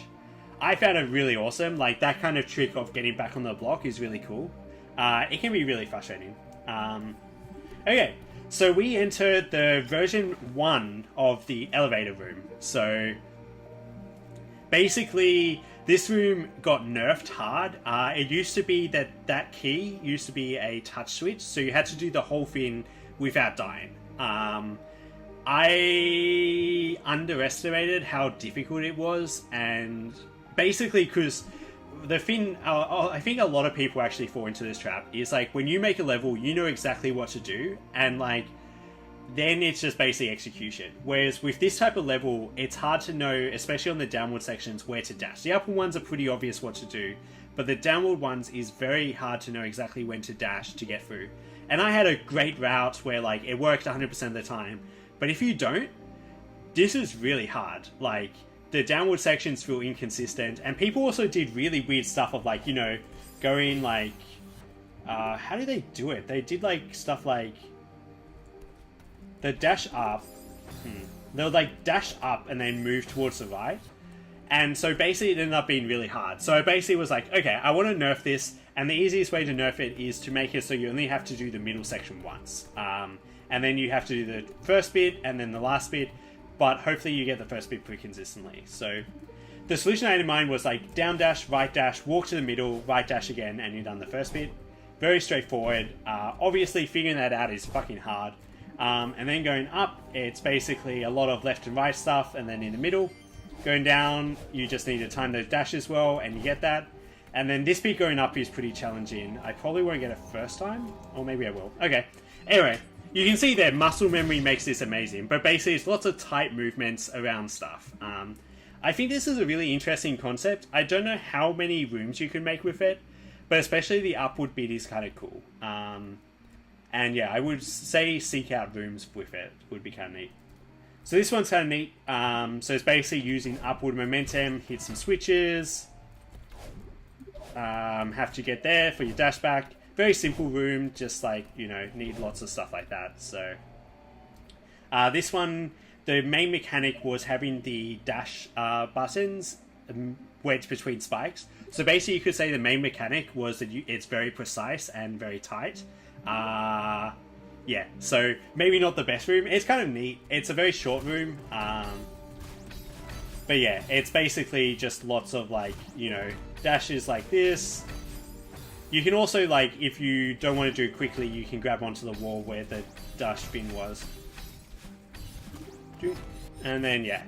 I found it really awesome. Like, that kind of trick of getting back on the block is really cool. It can be really frustrating. Okay, so we entered the version 1 of the elevator room. So basically, this room got nerfed hard. It used to be that key used to be a touch switch, so you had to do the whole thing without dying. I underestimated how difficult it was, and basically because the thing, I think a lot of people actually fall into this trap, is like when you make a level, you know exactly what to do, and like then it's just basically execution. Whereas with this type of level, it's hard to know, especially on the downward sections, where to dash. The upper ones are pretty obvious what to do, but the downward ones is very hard to know exactly when to dash to get through. And I had a great route where like it worked 100% of the time, but if you don't, this is really hard. Like, the downward sections feel inconsistent, and people also did really weird stuff of like, going like, how do they do it? They did like stuff like the dash up. They'll like dash up and then move towards the right. And so basically it ended up being really hard. So I basically was like, okay, I want to nerf this, and the easiest way to nerf it is to make it so you only have to do the middle section once. And then you have to do the first bit and then the last bit, but hopefully you get the first bit pretty consistently. So the solution I had in mind was like down dash, right dash, walk to the middle, right dash again, and you're done the first bit. Very straightforward. Obviously figuring that out is fucking hard. And then going up, it's basically a lot of left and right stuff, and then in the middle. Going down, you just need to time those dashes well, and you get that. And then this bit going up is pretty challenging. I probably won't get it first time, or maybe I will. Okay, anyway, you can see there, muscle memory makes this amazing, but basically it's lots of tight movements around stuff. I think this is a really interesting concept. I don't know how many rooms you can make with it, but especially the upward bit is kind of cool. And yeah, I would say seek out rooms with it would be kind of neat. So this one's kind of neat. So it's basically using upward momentum, hit some switches, have to get there for your dash back. Very simple room, just like, need lots of stuff like that. So this one, the main mechanic was having the dash buttons wedged between spikes. So basically you could say the main mechanic was that it's very precise and very tight. Yeah, so maybe not the best room. It's kind of neat. It's a very short room. But yeah, it's basically just lots of like, dashes like this. You can also, like, if you don't want to do it quickly, you can grab onto the wall where the dash bin was. And then, yeah.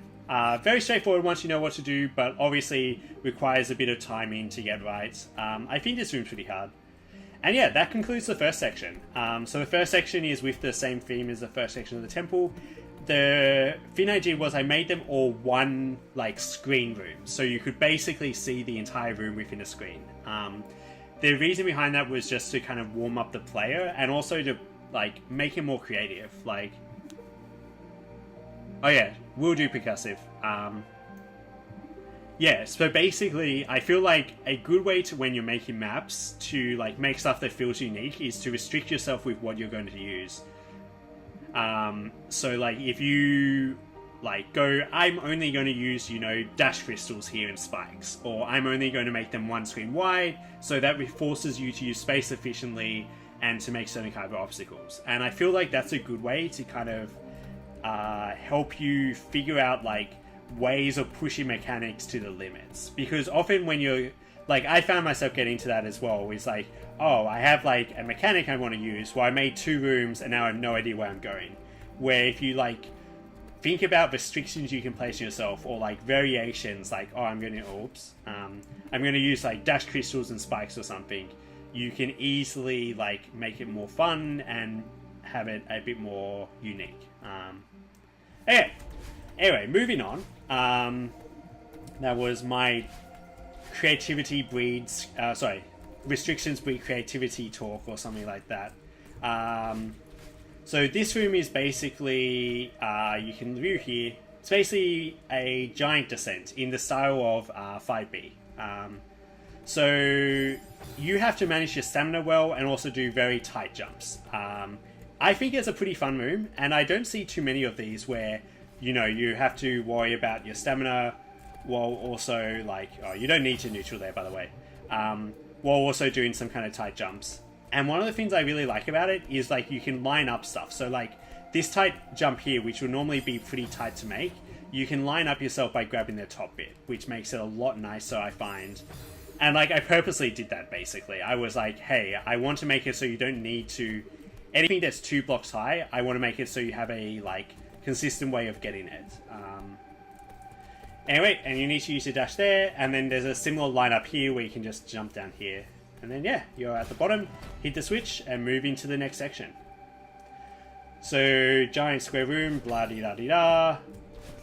Very straightforward once you know what to do, but obviously requires a bit of timing to get right. I think this room's pretty hard. And yeah, that concludes the first section. So the first section is with the same theme as the first section of the temple. The thing I did was I made them all one, like, screen room. So you could basically see the entire room within a screen. The reason behind that was just to kind of warm up the player and also to, like, make it more creative. Like, oh yeah, we'll do percussive. Yeah, so basically, I feel like a good way to, when you're making maps, to like make stuff that feels unique is to restrict yourself with what you're going to use. So like if you like go, I'm only going to use, dash crystals here and spikes, or I'm only going to make them one screen wide, so that forces you to use space efficiently and to make certain kind of obstacles. And I feel like that's a good way to kind of help you figure out like ways of pushing mechanics to the limits, because often when you're like, I found myself getting into that as well. It's like, oh, I have like a mechanic I want to use, well I made 2 rooms and now I have no idea where I'm going. Where if you like think about restrictions you can place on yourself, or like variations, like, oh, I'm going to use like dash crystals and spikes or something, you can easily like make it more fun and have it a bit more unique. Okay. Anyway, moving on. That was my creativity breeds. Restrictions breed creativity talk or something like that. So this room is basically, you can view here, it's basically a giant descent in the style of 5B. So you have to manage your stamina well and also do very tight jumps. I think it's a pretty fun room, and I don't see too many of these where, you know, you have to worry about your stamina while also, like, oh, you don't need to neutral there, by the way, while also doing some kind of tight jumps. And one of the things I really like about it is, like, you can line up stuff. So, like, this tight jump here, which would normally be pretty tight to make, you can line up yourself by grabbing the top bit, which makes it a lot nicer, I find. And, like, I purposely did that, basically. I was like, hey, I want to make it so you don't need to... Anything that's 2 blocks high, I want to make it so you have a, like, consistent way of getting it. Anyway, and you need to use your dash there, and then there's a similar lineup here where you can just jump down here. And then, yeah, you're at the bottom, hit the switch, and move into the next section. So, giant square room, blah-dee-da-dee-da.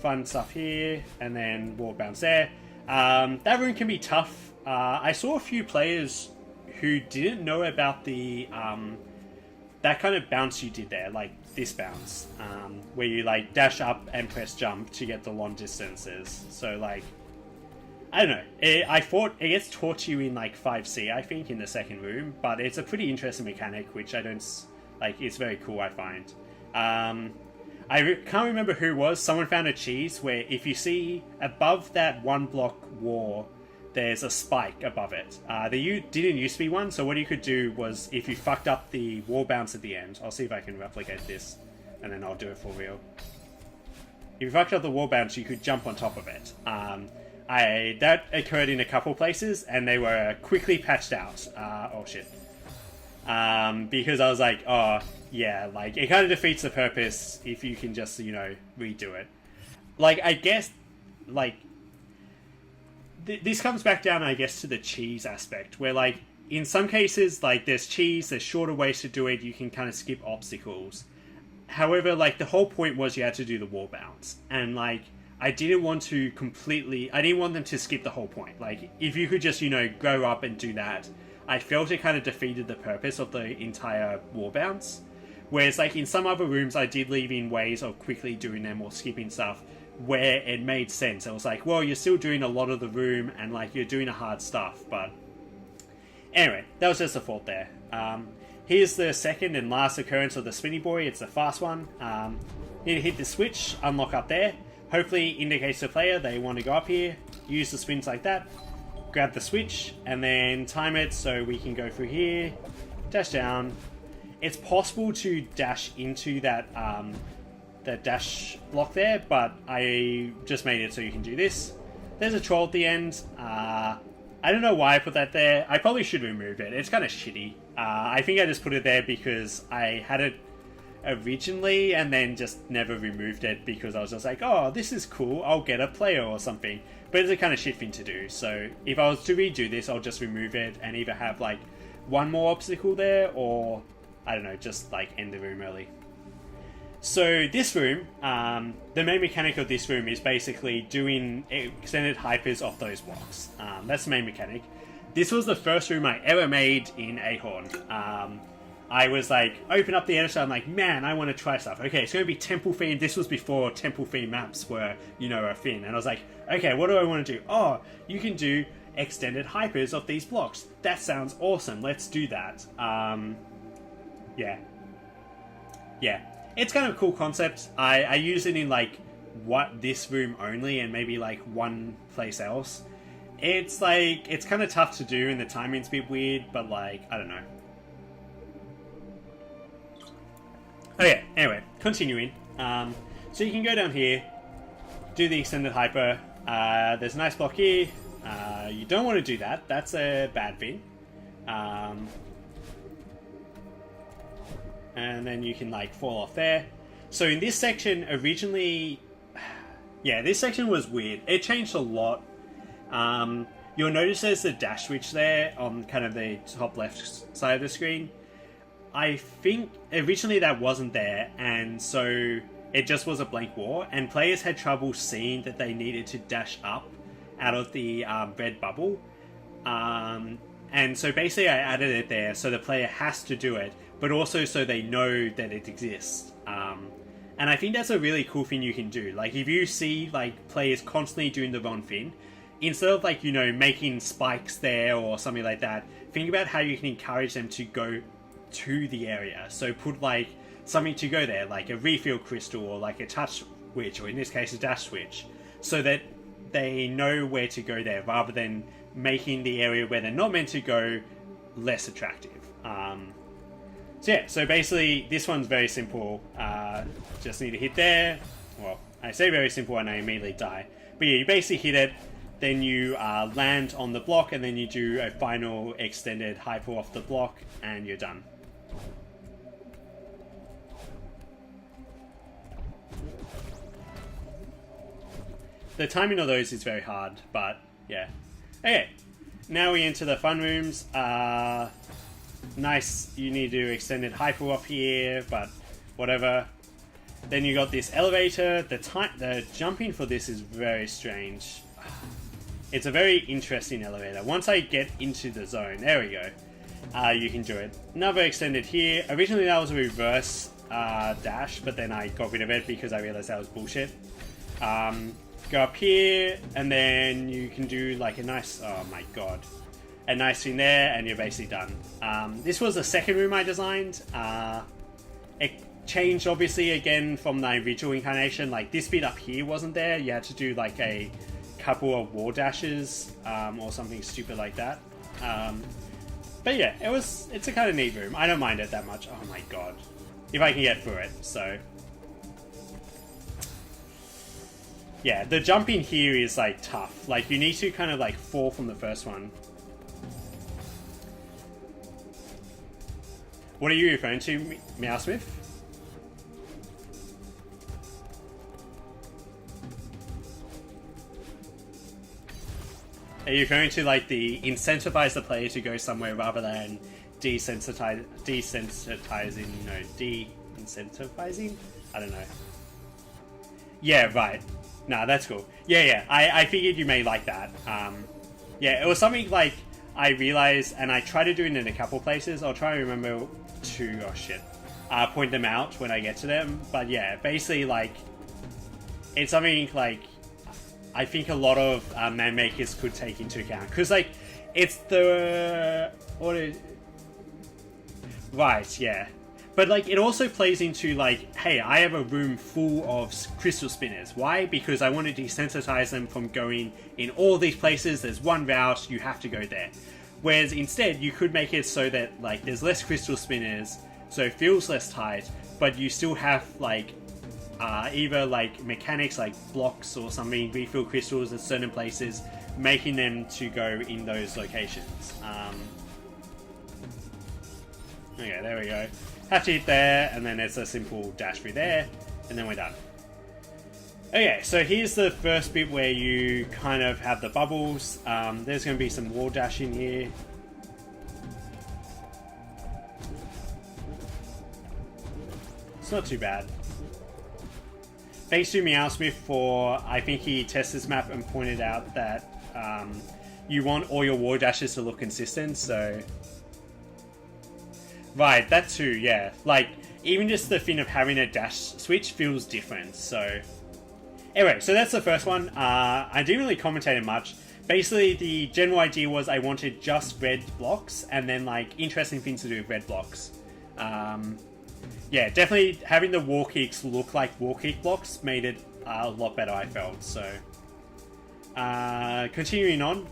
Fun stuff here, and then wall bounce there. That room can be tough. I saw a few players who didn't know about the that kind of bounce you did there, like this bounce, where you like dash up and press jump to get the long distances. So like, I don't know. I thought it gets taught to you in like 5C, I think, in the second room, but it's a pretty interesting mechanic, which I don't like. It's very cool, I find. I can't remember who it was. Someone found a cheese where if you see above that 1 block wall, there's a spike above it. There didn't used to be one, so what you could do was, if you fucked up the wall bounce at the end, I'll see if I can replicate this, and then I'll do it for real. If you fucked up the wall bounce, you could jump on top of it. That occurred in a couple places, and they were quickly patched out. Oh shit. Because I was like, oh, yeah, like, it kind of defeats the purpose if you can just, you know, redo it. Like, I guess, like, this comes back down, I guess, to the cheese aspect, where, like, in some cases, like, there's cheese, there's shorter ways to do it, you can kind of skip obstacles. However, like, the whole point was you had to do the wall bounce. And, like, I didn't want them to skip the whole point. Like, if you could just, you know, go up and do that, I felt it kind of defeated the purpose of the entire wall bounce. Whereas, like, in some other rooms, I did leave in ways of quickly doing them or skipping stuff where it made sense. I was like, well, you're still doing a lot of the room and, like, you're doing the hard stuff. But anyway, that was just a fault there. Here's the second and last occurrence of the spinny boy. It's the fast one. Need to hit the switch, unlock up there. Hopefully indicates to the player they want to go up here. Use the spins like that. Grab the switch and then time it so we can go through here. Dash down. It's possible to dash into that dash block there, but I just made it so you can do this. There's a troll at the end. I don't know why I put that there. I probably should remove it. It's kind of shitty. I think I just put it there because I had it originally and then just never removed it because I was just like, oh, this is cool, I'll get a player or something. But it's a kind of shit thing to do. So if I was to redo this, I'll just remove it and either have like one more obstacle there or, I don't know, just like end the room early. So this room, the main mechanic of this room is basically doing extended hypers off those blocks. That's the main mechanic. This was the first room I ever made in Ahorn. I was like, open up the editor, I'm like, man, I want to try stuff. Okay, it's going to be temple theme. This was before temple theme maps were, you know, a thing. And I was like, okay, what do I want to do? Oh, you can do extended hypers of these blocks. That sounds awesome. Let's do that. Yeah. It's kind of a cool concept. I use it in like this room only and maybe like one place else. It's like, it's kind of tough to do and the timing's a bit weird, but like, I don't know. Okay, anyway, continuing. So you can go down here, do the extended hyper. There's a nice block here. You don't want to do that. That's a bad thing. And then you can like fall off there. So in this section, originally, yeah, this section was weird. It changed a lot. you'll notice there's a dash switch there on kind of the top left side of the screen. I think originally that wasn't there, and so it just was a blank wall, and players had trouble seeing that they needed to dash up out of the red bubble. And so basically I added it there so the player has to do it, but also so they know that it exists. And I think that's a really cool thing you can do. Like, if you see like players constantly doing the wrong thing, instead of like, you know, making spikes there or something like that, think about how you can encourage them to go to the area. So put like something to go there, like a refill crystal or like a touch switch, or in this case a dash switch, so that they know where to go there, rather than making the area where they're not meant to go less attractive. So yeah, so basically this one's very simple. Just need to hit there. Well, I say very simple and I immediately die. But yeah, you basically hit it, then you land on the block, and then you do a final extended hyper off the block, and you're done. The timing of those is very hard, but yeah. Okay, now we enter the fun rooms. Nice, you need to do extended hyper up here, but whatever. Then you got this elevator. The jumping for this is very strange. It's a very interesting elevator. Once I get into the zone, there we go. You can do it. Another extended here. Originally that was a reverse dash, but then I got rid of it because I realized that was bullshit. Go up here, and then you can do like a nice, oh my god, a nice thing there, and you're basically done. This was the second room I designed. It changed obviously again from the original incarnation. Like, this bit up here wasn't there. You had to do like a couple of wall dashes or something stupid like that. But yeah, it's a kind of neat room. I don't mind it that much. Oh my god, if I can get through it. So yeah, the jumping here is like tough. Like, you need to kind of like fall from the first one. What are you referring to, Meowsmith? Are you referring to like the incentivize the player to go somewhere rather than de-incentivizing? No, de-incentivizing? I don't know. Yeah, right. Nah, that's cool. Yeah, I figured you may like that. Yeah, it was something like I realized, and I try to do it in a couple places. I'll try to remember to, point them out when I get to them. But yeah, basically, like, it's something like I think a lot of man makers could take into account, because like it's the right, yeah. But like, it also plays into like, hey, I have a room full of crystal spinners. Why? Because I want to desensitize them from going in all these places. There's one route, you have to go there. Whereas instead, you could make it so that like there's less crystal spinners, so it feels less tight, but you still have like either like mechanics like blocks or something, refill crystals at certain places, making them to go in those locations. Okay, there we go. Have to hit there, and then it's a simple dash through there, and then we're done. Okay, so here's the first bit where you kind of have the bubbles. There's going to be some wall dashing here. It's not too bad. Thanks to Meowsmith for, I think he tested this map and pointed out that you want all your wall dashes to look consistent, so... Right, that too, yeah. Like, even just the thing of having a dash switch feels different, so... Anyway, so that's the first one. I didn't really commentate on much. Basically, the general idea was I wanted just red blocks, and then, like, interesting things to do with red blocks. Yeah, definitely having the wall kicks look like wall kick blocks made it a lot better, I felt, so... continuing on,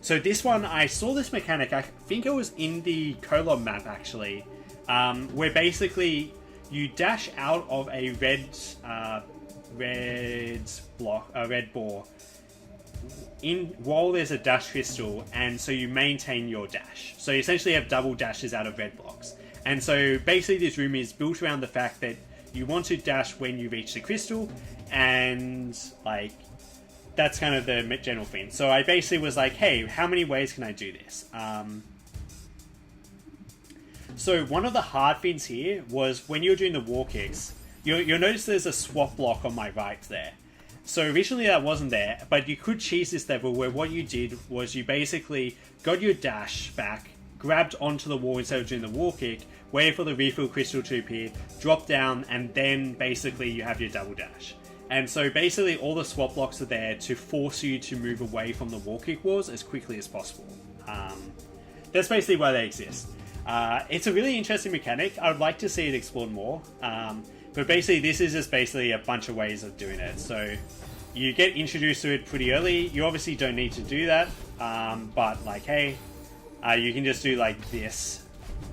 so this one, I saw this mechanic, I think it was in the Kolob map actually, where basically you dash out of a red ball while there's a dash crystal, and so you maintain your dash. So you essentially have double dashes out of red blocks. And so basically this room is built around the fact that you want to dash when you reach the crystal, and like that's kind of the general thing. So I basically was like, hey, how many ways can I do this? So one of the hard things here was when you're doing the wall kicks, you'll notice there's a swap block on my right there. So originally that wasn't there, but you could cheese this level where what you did was you basically got your dash back, grabbed onto the wall instead of doing the wall kick, waited for the refill crystal to appear, drop down, and then basically you have your double dash. And so basically all the swap blocks are there to force you to move away from the wall kick walls as quickly as possible. That's basically why they exist. It's a really interesting mechanic. I would like to see it explored more. But basically this is just basically a bunch of ways of doing it. So you get introduced to it pretty early. You obviously don't need to do that. But like, hey, you can just do like this.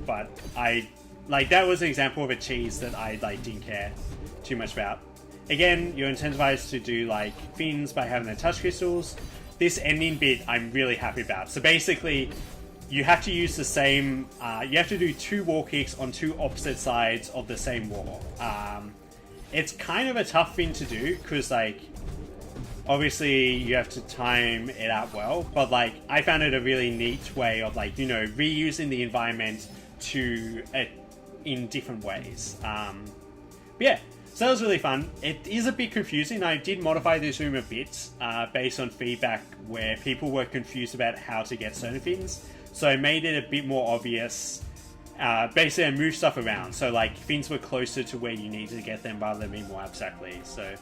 But that was an example of a cheese that I didn't care too much about. Again, you're incentivized to do like things by having the touch crystals. This ending bit I'm really happy about. So basically, you have to use the same, you have to do 2 wall kicks on 2 opposite sides of the same wall. It's kind of a tough thing to do, because like, obviously you have to time it out well, but like, I found it a really neat way of like, reusing the environment in different ways. But yeah, so that was really fun. It is a bit confusing. I did modify this room a bit, based on feedback where people were confused about how to get certain things. So I made it a bit more obvious. Basically, I moved stuff around. So, like, things were closer to where you need to get them rather than being more abstractly. So,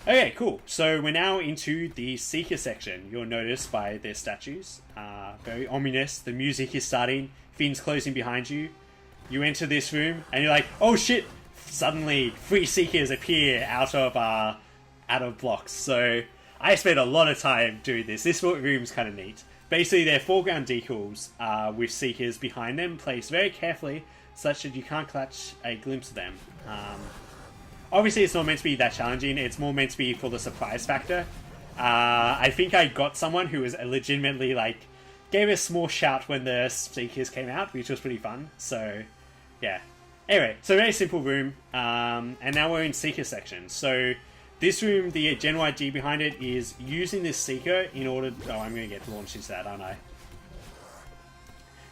okay, cool. So, we're now into the Seeker section. You'll notice by their statues. Very ominous. The music is starting. Things closing behind you. You enter this room, and you're like, oh shit! Suddenly, 3 Seekers appear out of blocks. So, I spent a lot of time doing this. This room's kind of neat. Basically, they're foreground decals with Seekers behind them, placed very carefully, such that you can't catch a glimpse of them. Obviously, it's not meant to be that challenging. It's more meant to be for the surprise factor. I think I got someone who was legitimately, gave a small shout when the Seekers came out, which was pretty fun. So, yeah. Anyway, so very simple room. And now we're in Seeker section. So, this room, the general idea behind it is using this Seeker in order... Oh, I'm going to get launched into that, aren't I?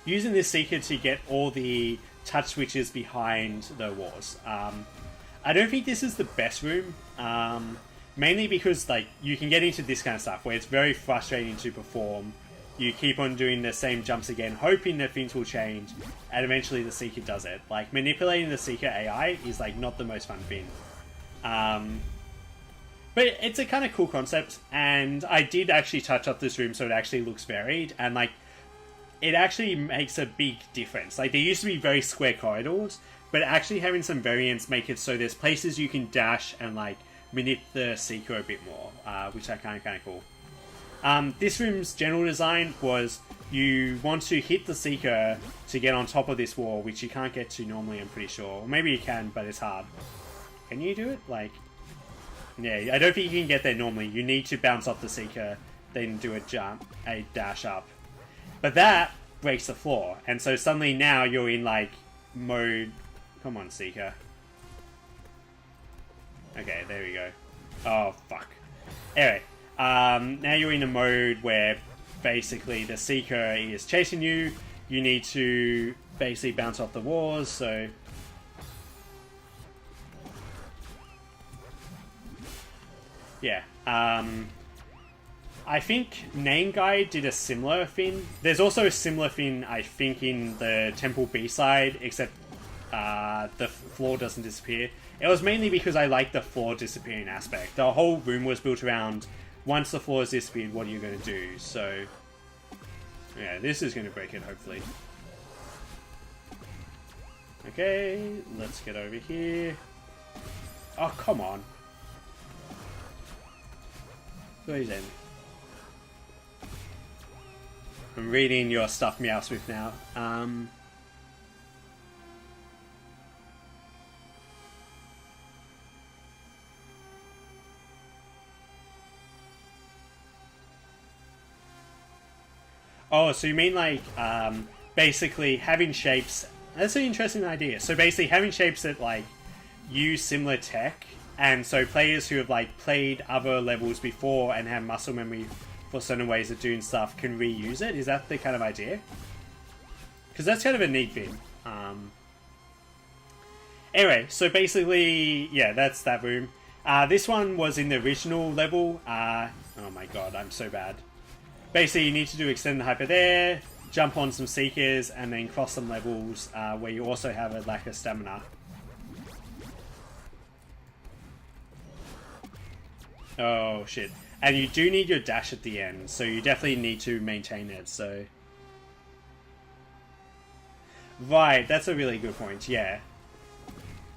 Using this Seeker to get all the touch switches behind the walls. I don't think this is the best room. Mainly because, you can get into this kind of stuff where it's very frustrating to perform. You keep on doing the same jumps again, hoping that things will change, and eventually the Seeker does it. Manipulating the Seeker AI is, not the most fun thing. But it's a kind of cool concept, and I did actually touch up this room so it actually looks varied, and it actually makes a big difference. There used to be very square corridors, but actually having some variants make it so there's places you can dash and manip the Seeker a bit more, which I kind of cool. This room's general design was you want to hit the Seeker to get on top of this wall, which you can't get to normally, I'm pretty sure. Or maybe you can, but it's hard. Can you do it? Yeah, I don't think you can get there normally. You need to bounce off the Seeker, then do a dash up. But that breaks the floor, and so suddenly now you're in mode... Come on, Seeker. Okay, there we go. Oh, fuck. Anyway, now you're in a mode where basically the Seeker is chasing you. You need to basically bounce off the walls, so... Yeah, I think Name Guide did a similar thing. There's also a similar thing, I think, in the Temple B-side, except the floor doesn't disappear. It was mainly because I liked the floor disappearing aspect. The whole room was built around, once the floor has disappeared, what are you going to do? So, yeah, this is going to break it, hopefully. Okay, let's get over here. Oh, come on. Please end. I'm reading your stuff, Meowsmith, now. Oh, so you mean basically having shapes... That's an interesting idea. So basically having shapes that use similar tech and so players who have like played other levels before and have muscle memory for certain ways of doing stuff can reuse it. Is that the kind of idea? Because that's kind of a neat thing. Anyway, so basically, yeah, that's that room. This one was in the original level. Oh my god, I'm so bad. Basically, you need to do extended hyper there, jump on some seekers, and then cross some levels where you also have a lack of stamina. Oh shit. And you do need your dash at the end, so you definitely need to maintain it, so... Right, that's a really good point, yeah.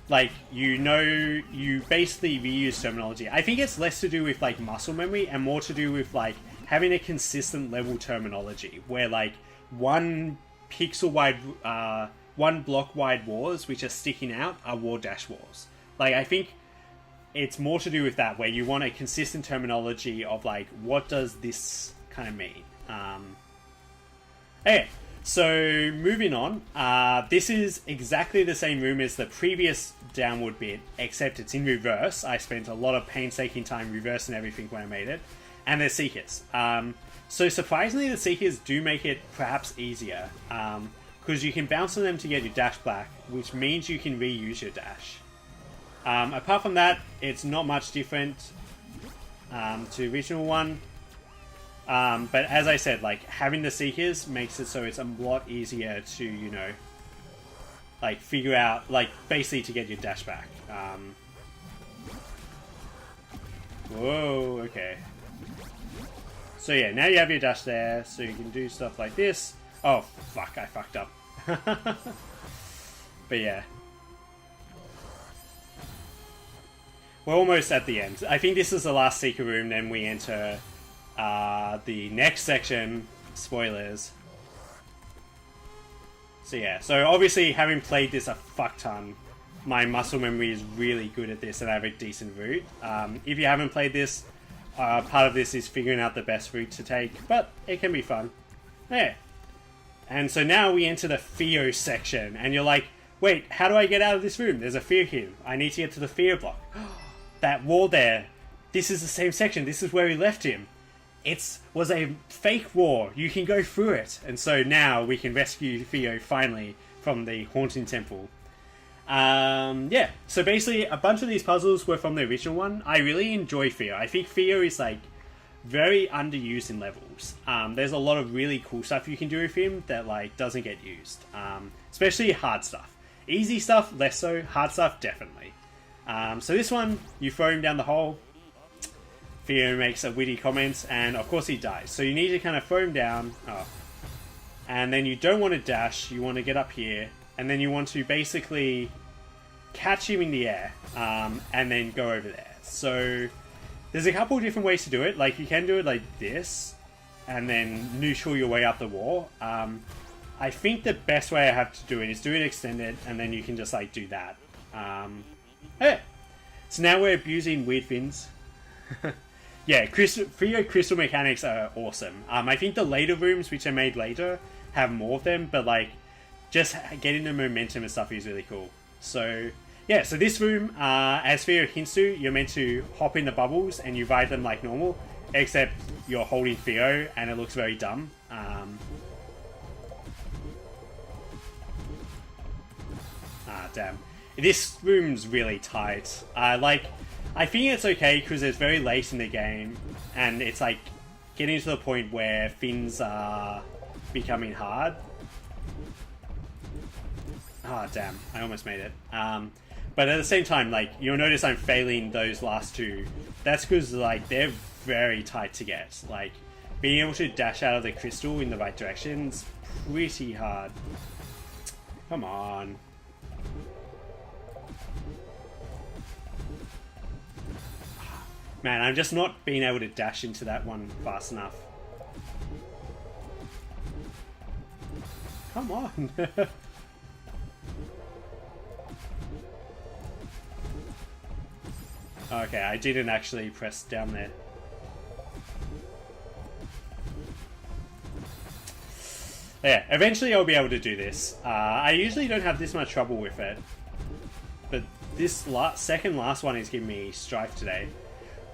Like, you know, you basically reuse terminology. I think it's less to do with, like, muscle memory and more to do with, like, having a consistent level terminology where, like, one pixel-wide, one block-wide wars which are sticking out are war dash wars. Like, I think it's more to do with that, where you want a consistent terminology of, like, what does this kind of mean? Okay. So, moving on, this is exactly the same room as the previous downward bit, except it's in reverse. I spent a lot of painstaking time reversing everything when I made it. And there's Seekers. So, surprisingly, the Seekers do make it perhaps easier, because you can bounce on them to get your dash back, which means you can reuse your dash. Apart from that, it's not much different to the original one. But as I said, like, having the Seekers makes it so it's a lot easier to, you know, like, figure out, like, basically to get your dash back. Whoa, okay. So yeah, now you have your dash there, so you can do stuff like this. Oh, fuck, I fucked up. But yeah. We're almost at the end. I think this is the last Seeker room, then we enter... the next section, spoilers. So yeah, so obviously having played this a fuck ton, my muscle memory is really good at this and I have a decent route. If you haven't played this, part of this is figuring out the best route to take, but it can be fun. Yeah. And so now we enter the Theo section, and you're like, wait, how do I get out of this room? There's a Theo here. I need to get to the Theo block. That wall there, this is the same section, this is where we left him. It was a fake war. You can go through it. And so now we can rescue Theo finally from the Haunting Temple. Yeah. So basically a bunch of these puzzles were from the original one. I really enjoy Theo. I think Theo is like very underused in levels. There's a lot of really cool stuff you can do with him that like doesn't get used. Especially hard stuff. Easy stuff, less so. Hard stuff, definitely. So this one, you throw him down the hole. Theo makes a witty comment, and of course he dies. So you need to kind of throw him down. Oh. And then you don't want to dash, you want to get up here. And then you want to basically catch him in the air, and then go over there. So there's a couple of different ways to do it. Like, you can do it like this, and then neutral your way up the wall. I think the best way I have to do it is do it extended, and then you can just like do that. Yeah. So now we're abusing weird fins. Yeah, Theo crystal mechanics are awesome. I think the later rooms, which are made later, have more of them, but like, just getting the momentum and stuff is really cool. So, yeah, so this room, as Theo hints to, you're meant to hop in the bubbles and you ride them like normal, except you're holding Theo and it looks very dumb. Damn. This room's really tight. I think it's okay because it's very late in the game and it's like getting to the point where things are becoming hard. Ah, damn. I almost made it. But at the same time, like, you'll notice I'm failing those last two. That's because, like, they're very tight to get. Like, being able to dash out of the crystal in the right direction is pretty hard. Come on. Man, I'm just not being able to dash into that one fast enough. Come on. Okay, I didn't actually press down there. Yeah, eventually I'll be able to do this. I usually don't have this much trouble with it. But this second last one is giving me strife today.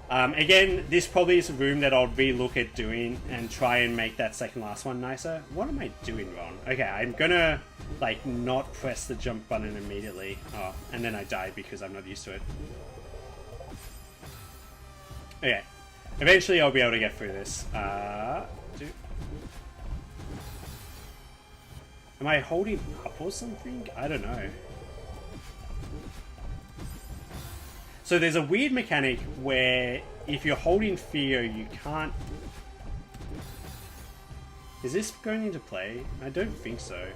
Again, this probably is a room that I'll re-look at doing and try and make that second last one nicer. What am I doing wrong? Okay, I'm gonna, like, not press the jump button immediately. Oh, and then I die because I'm not used to it. Okay. Eventually I'll be able to get through this. Am I holding up or something? I don't know. So there's a weird mechanic where if you're holding Theo, you can't... Is this going into play? I don't think so.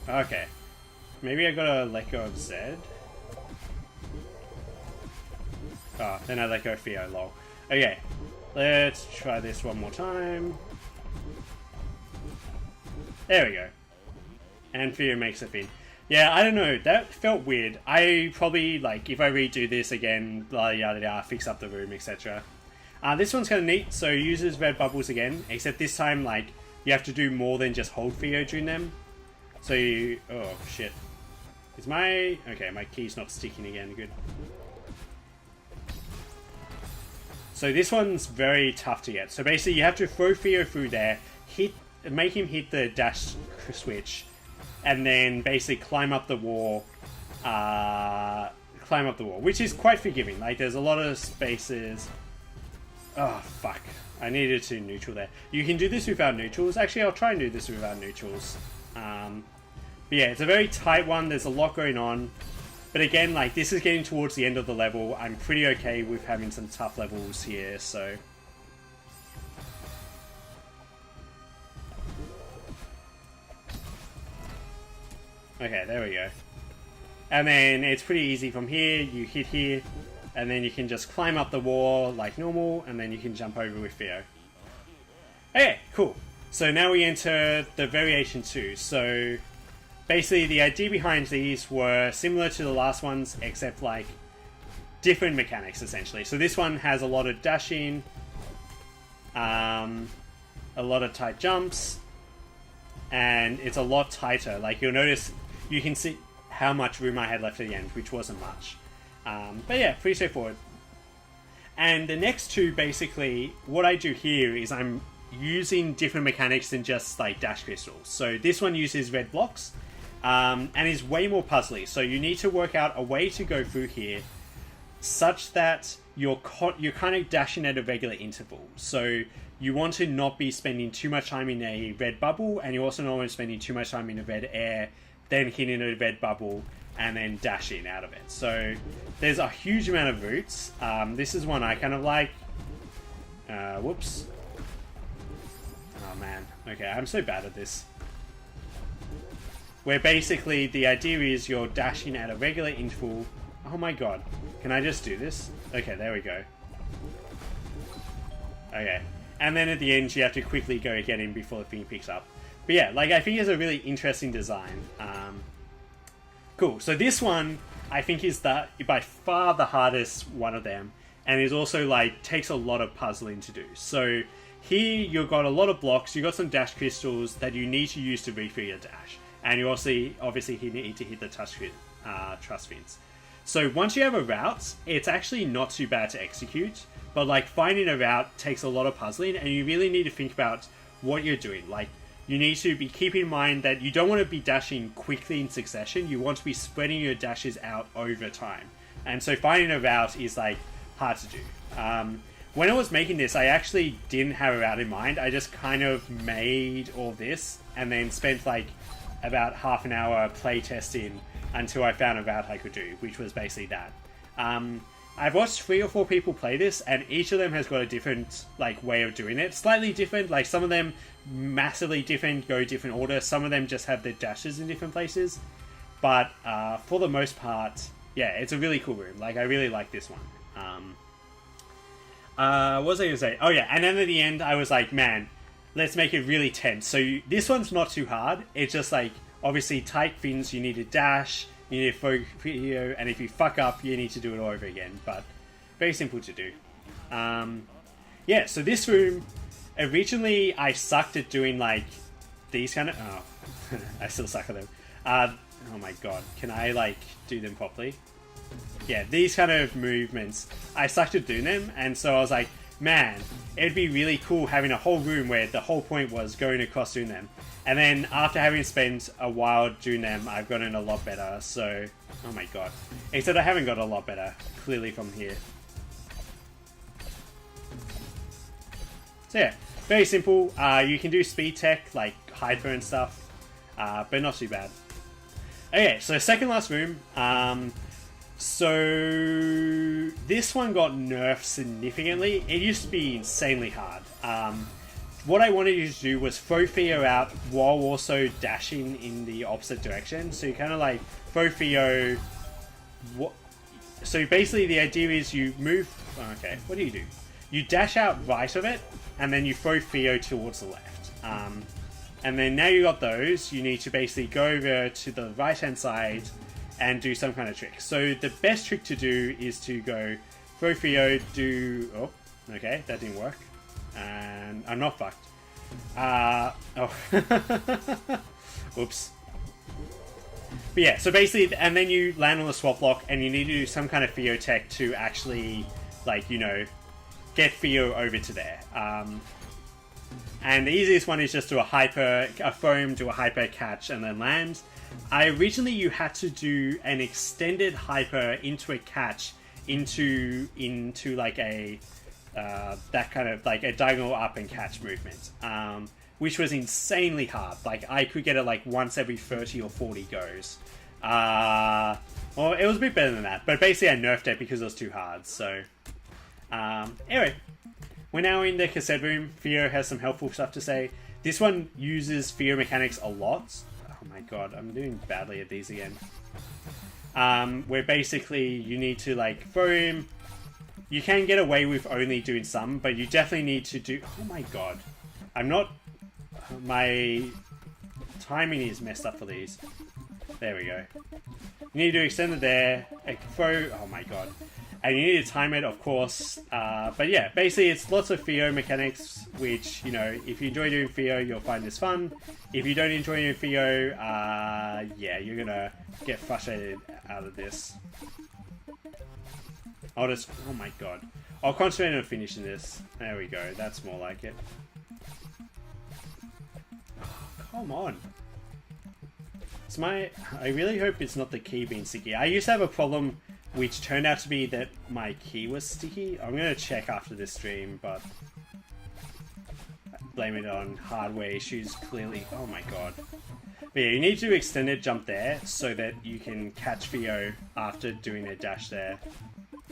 Okay. Maybe I gotta let go of Zed. Oh, then I let go of Theo, lol. Okay. Let's try this one more time. There we go. And Theo makes it in. Yeah, I don't know. That felt weird. I probably, like, if I redo this again, yada yada, fix up the room, etc. This one's kind of neat. So uses red bubbles again, except this time, like, you have to do more than just hold Theo during them. So you... Oh, shit. Is my... Okay, my key's not sticking again. Good. So this one's very tough to get. So basically, you have to throw Theo through there, make him hit the dash switch, and then basically climb up the wall, which is quite forgiving. Like, there's a lot of spaces. Oh, fuck. I needed to neutral there. You can do this without neutrals. Actually, I'll try and do this without neutrals. But yeah, it's a very tight one. There's a lot going on. But again, like, this is getting towards the end of the level. I'm pretty okay with having some tough levels here, so... Okay, there we go. And then it's pretty easy from here. You hit here, and then you can just climb up the wall like normal, and then you can jump over with Theo. Okay, cool. So now we enter the variation 2. So basically the idea behind these were similar to the last ones, except like different mechanics essentially. So this one has a lot of dashing, a lot of tight jumps, and it's a lot tighter. Like, you'll notice, you can see how much room I had left at the end, which wasn't much. But yeah, pretty straightforward. And the next two, basically, what I do here is I'm using different mechanics than just like dash crystals. So this one uses red blocks, and is way more puzzly. So you need to work out a way to go through here such that you're kind of dashing at a regular interval. So you want to not be spending too much time in a red bubble, and you also don't want to spending too much time in a red air, then hitting a red bubble, and then dashing out of it. So there's a huge amount of routes. This is one I kind of like. Whoops. Oh man. Okay, I'm so bad at this. Where basically the idea is you're dashing at a regular interval. Oh my god. Can I just do this? Okay, there we go. Okay. And then at the end you have to quickly go get him before the thing picks up. But yeah, like, I think it's a really interesting design. Cool. So this one, I think, is by far the hardest one of them. And is also, like, takes a lot of puzzling to do. So here you've got a lot of blocks. You've got some dash crystals that you need to use to refill your dash. And you also, obviously, need to hit the trust fins. So once you have a route, it's actually not too bad to execute. But, like, finding a route takes a lot of puzzling. And you really need to think about what you're doing. Like, you need to be keeping in mind that you don't want to be dashing quickly in succession. You want to be spreading your dashes out over time. And so finding a route is, like, hard to do. When I was making this, I actually didn't have a route in mind. I just kind of made all this and then spent, like, about half an hour play testing until I found a route I could do, which was basically that. I've watched 3 or 4 people play this, and each of them has got a different, like, way of doing it. Slightly different, like, some of them massively different, go different order. Some of them just have their dashes in different places. But for the most part, yeah, it's a really cool room. Like, I really like this one. What was I going to say? Oh, yeah, and then at the end, I was like, man, let's make it really tense. So this one's not too hard. It's just, like, obviously tight fins, you need to dash, you need to focus video, and if you fuck up, you need to do it all over again. But very simple to do. Yeah, so this room, originally I sucked at doing, like, these kind of... Oh, I still suck at them. Oh my god, can I like do them properly? Yeah, these kind of movements, I sucked at doing them, and so I was like, man, it'd be really cool having a whole room where the whole point was going across doing them. And then after having spent a while doing them, I've gotten a lot better, so... Oh my god. Except I haven't got a lot better, clearly from here. So yeah, very simple. You can do speed tech, like hyper and stuff, but not too bad. Okay, so second last room. So this one got nerfed significantly. It used to be insanely hard. What I wanted you to do was throw Theo out while also dashing in the opposite direction. So you kind of like throw Theo. So basically the idea is you move. Okay, what do? You dash out right of it, and then you throw Theo towards the left. And then now you got those, you need to basically go over to the right hand side and do some kind of trick. So the best trick to do is to go throw Theo, do... Oh, okay, that didn't work. And I'm not fucked. Oops. But yeah, so basically, and then you land on the swap block, and you need to do some kind of Theo tech to actually, like, you know, get Theo over to there. And the easiest one is just do a foam, do a hyper catch, and then land. Originally, you had to do an extended hyper into a catch into like a that kind of like a diagonal up and catch movement, which was insanely hard. Like I could get it like once every 30 or 40 goes. Well, it was a bit better than that, but basically I nerfed it because it was too hard. So anyway, we're now in the cassette room. Theo has some helpful stuff to say. This one uses Theo mechanics a lot. Oh my god, I'm doing badly at these again. Where basically you need to like throw him. You can get away with only doing some, but you definitely need to do... Oh my god. I'm not... My timing is messed up for these. There we go. You need to extend it there. Throw... Oh my god. And you need to time it, of course. But yeah, basically it's lots of Theo mechanics, which, you know, if you enjoy doing Theo, you'll find this fun. If you don't enjoy doing Theo, yeah, you're gonna get frustrated out of this. I'll just... Oh my god. I'll concentrate on finishing this. There we go. That's more like it. Oh, come on. It's my... I really hope it's not the key being sticky. I used to have a problem which turned out to be that my key was sticky. I'm going to check after this stream, but... blame it on hardware issues, clearly. Oh my god. But yeah, you need to extend it, jump there, so that you can catch Theo after doing a dash there.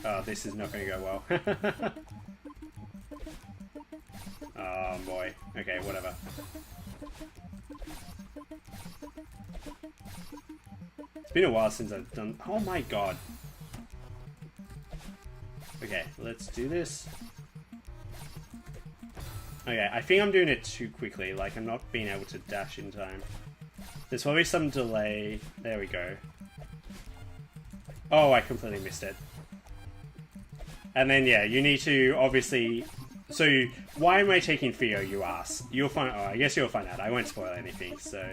Oh, this is not going to go well. Oh boy. Okay, whatever. It's been a while since I've done... Oh my god. Okay, let's do this. Okay, I think I'm doing it too quickly. Like, I'm not being able to dash in time. There's probably some delay. There we go. Oh, I completely missed it. And then, yeah, you need to, obviously... So, why am I taking Theo, you ask? You'll find... Oh, I guess you'll find out. I won't spoil anything, so...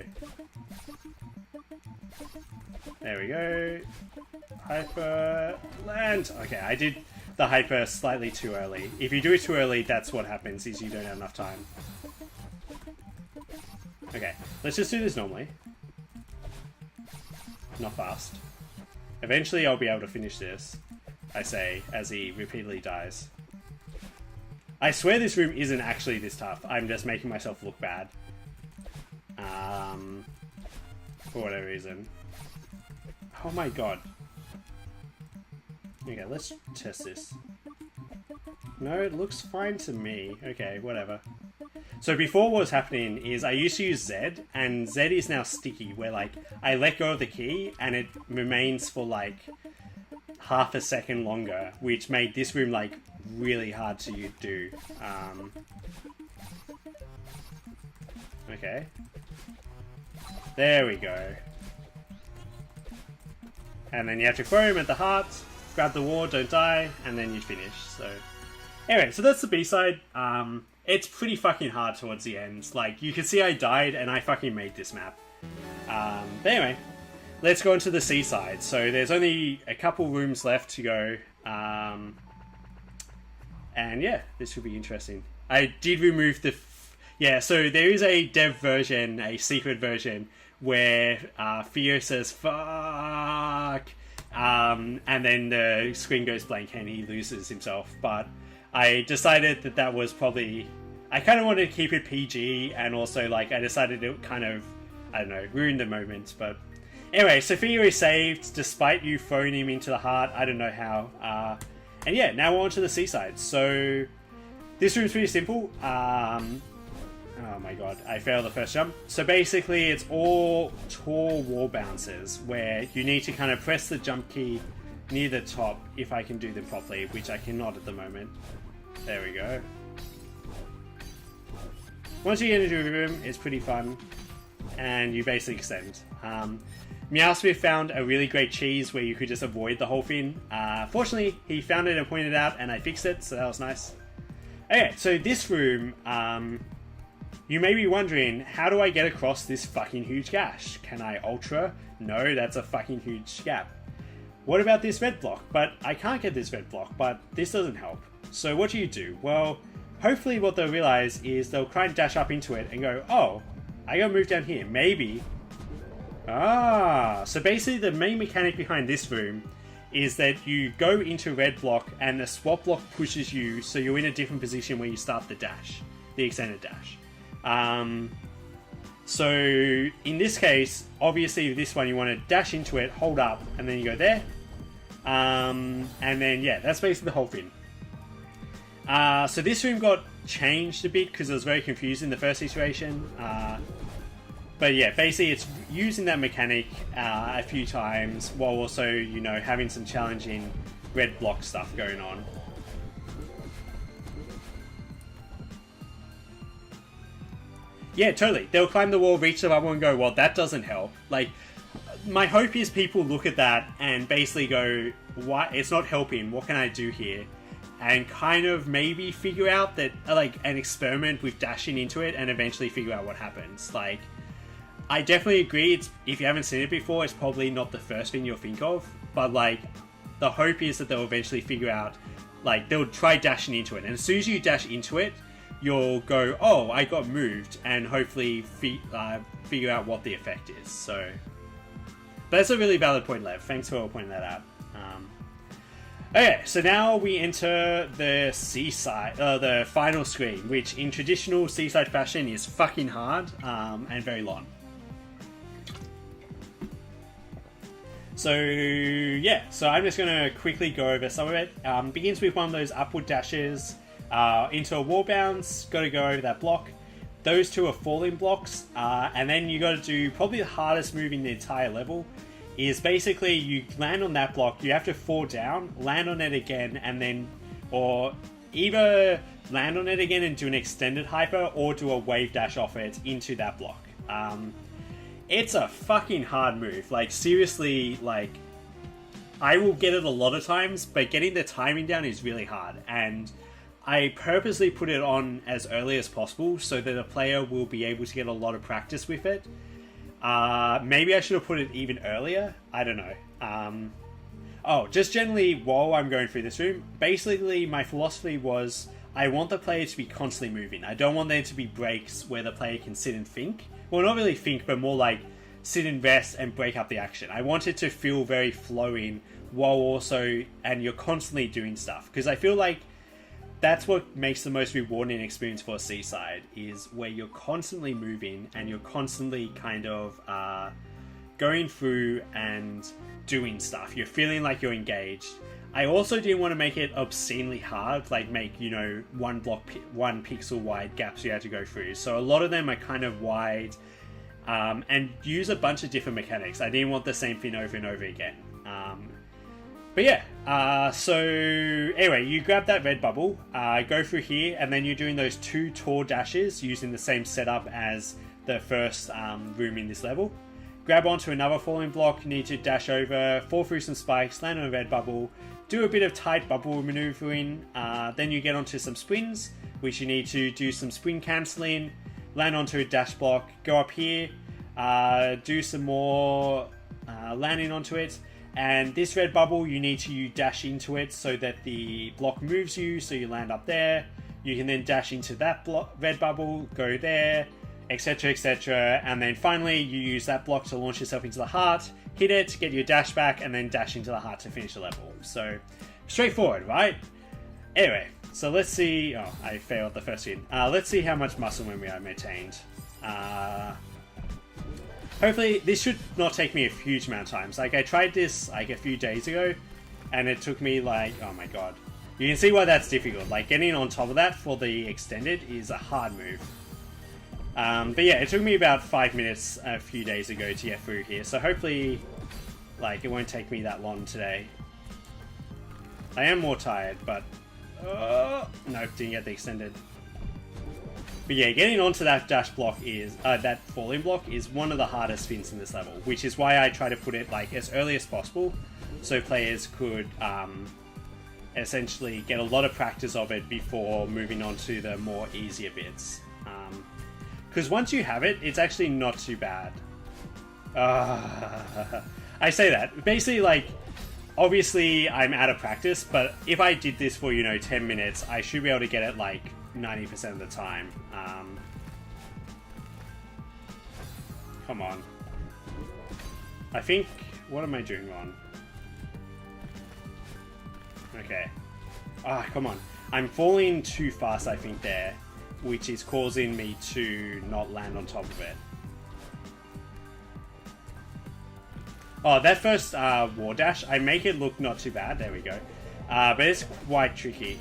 There we go. Hyper... Land! Okay, I did the hyper slightly too early. If you do it too early, that's what happens, is you don't have enough time. Okay, let's just do this normally. Not fast. Eventually, I'll be able to finish this. I say, as he repeatedly dies. I swear this room isn't actually this tough. I'm just making myself look bad. For whatever reason. Oh my god. Okay, let's test this. No, it looks fine to me. Okay, whatever. So before what was happening is I used to use Z, and Z is now sticky, where like, I let go of the key, and it remains for like... half a second longer, which made this room like really hard to do. Okay. There we go. And then you have to throw him at the heart, grab the ward, don't die, and then you finish. So anyway, so that's the B-side. It's pretty fucking hard towards the end. Like, you can see I died and I fucking made this map. But anyway, let's go into the seaside. So there's only a couple rooms left to go. And yeah, this should be interesting. I did remove the... Yeah, so there is a dev version, a secret version, where Theo says, fuck, and then the screen goes blank and he loses himself. But I decided that that was probably... I kind of wanted to keep it PG, and also, like, I decided it kind of, I don't know, ruin the moment. But anyway, so Theo is saved, despite you throwing him into the heart. I don't know how. And yeah, now we're on to the seaside. So this room's pretty simple. Oh my god, I failed the first jump. So basically it's all tall wall bounces where you need to kind of press the jump key near the top if I can do them properly, which I cannot at the moment. There we go. Once you get into a room, it's pretty fun, and you basically extend. Meowsmith found a really great cheese where you could just avoid the whole thing. Fortunately, he found it and pointed it out, and I fixed it, so that was nice. Okay, so this room, you may be wondering, how do I get across this fucking huge gash? Can I ultra? No, that's a fucking huge gap. What about this red block? But I can't get this red block, but this doesn't help. So what do? Well, hopefully what they'll realize is they'll try and dash up into it and go, oh, I gotta move down here. Maybe. So basically the main mechanic behind this room is that you go into red block and the swap block pushes you, so you're in a different position where you start the dash, the extended dash. So in this case, obviously this one you want to dash into it, hold up, and then you go there. And then yeah, that's basically the whole thing. So this room got changed a bit because it was very confusing the first iteration. But yeah, basically it's using that mechanic a few times while also, you know, having some challenging red block stuff going on. Yeah, totally. They'll climb the wall, reach the bubble, and go, well, that doesn't help. Like, my hope is people look at that and basically go, "Why? It's not helping. What can I do here?" And kind of maybe figure out that, like, an experiment with dashing into it and eventually figure out what happens. Like, I definitely agree, if you haven't seen it before, it's probably not the first thing you'll think of. But, like, the hope is that they'll eventually figure out, like, they'll try dashing into it. And as soon as you dash into it, you'll go, oh, I got moved, and hopefully figure out what the effect is. So, but that's a really valid point, Lev. Thanks for pointing that out. Okay, so now we enter the seaside, the final screen, which in traditional seaside fashion is fucking hard and very long. So yeah, so I'm just going to quickly go over some of it. Begins with one of those upward dashes into a wall bounce, got to go over that block. Those two are falling blocks, and then you got to do probably the hardest move in the entire level. Is basically you land on that block, you have to fall down, land on it again, and then, or either land on it again and do an extended hyper, or do a wave dash off it into that block. It's a fucking hard move. Like, seriously, like, I will get it a lot of times, but getting the timing down is really hard, and I purposely put it on as early as possible so that a player will be able to get a lot of practice with it. Maybe I should have put it even earlier. I don't know. Just generally while I'm going through this room, basically my philosophy was I want the player to be constantly moving. I don't want there to be breaks where the player can sit and think. Well, not really think, but more like sit and rest and break up the action. I want it to feel very flowing while also, and you're constantly doing stuff. Because I feel like that's what makes the most rewarding experience for a seaside, is where you're constantly moving and you're constantly kind of going through and doing stuff. You're feeling like you're engaged. I also didn't want to make it obscenely hard, like make, you know, one pixel wide gaps you had to go through. So a lot of them are kind of wide and use a bunch of different mechanics. I didn't want the same thing over and over again. But yeah, so anyway, you grab that red bubble, go through here, and then you're doing those two tall dashes using the same setup as the first room in this level. Grab onto another falling block, you need to dash over, fall through some spikes, land on a red bubble, do a bit of tight bubble maneuvering, then you get onto some spins, which you need to do some spin cancelling, land onto a dash block, go up here, do some more landing onto it. And this red bubble, you need to dash into it so that the block moves you, so you land up there. You can then dash into that red bubble, go there, etc, etc. And then finally, you use that block to launch yourself into the heart, hit it, get your dash back, and then dash into the heart to finish the level. So, straightforward, right? Anyway, so let's see... Oh, I failed the first spin. Let's see how much muscle memory I maintained. Hopefully, this should not take me a huge amount of time. Like, I tried this, like, a few days ago, and it took me, like... Oh my god. You can see why that's difficult. Like, getting on top of that for the extended is a hard move. But yeah, it took me about 5 minutes a few days ago to get through here. So hopefully, like, it won't take me that long today. I am more tired, but... nope, didn't get the extended. But yeah, getting onto that dash block is, that falling block is one of the hardest spins in this level, which is why I try to put it like as early as possible, so players could essentially get a lot of practice of it before moving on to the more easier bits. Because once you have it, it's actually not too bad. I say that. Basically, like, obviously I'm out of practice, but if I did this for, 10 minutes, I should be able to get it like 90% of the time. Come on. I think... What am I doing wrong? Okay. Ah, come on. I'm falling too fast, I think, there, which is causing me to not land on top of it. Oh, that first war dash, I make it look not too bad. There we go. But it's quite tricky.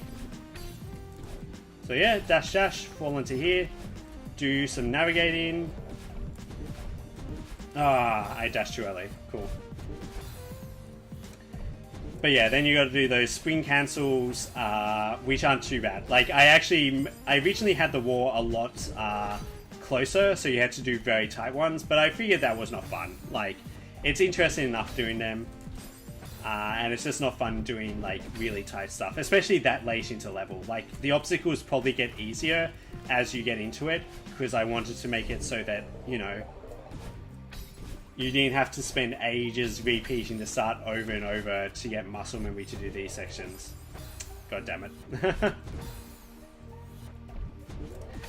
So yeah, dash dash, fall into here, do some navigating. Ah, I dashed too early. Cool. But yeah, then you got to do those spring cancels, which aren't too bad. Like, I originally had the war a lot closer, so you had to do very tight ones, but I figured that was not fun. Like, it's interesting enough doing them, and it's just not fun doing, like, really tight stuff, especially that late into level. Like, the obstacles probably get easier as you get into it, because I wanted to make it so that, you didn't have to spend ages repeating the start over and over to get muscle memory to do these sections. God damn it.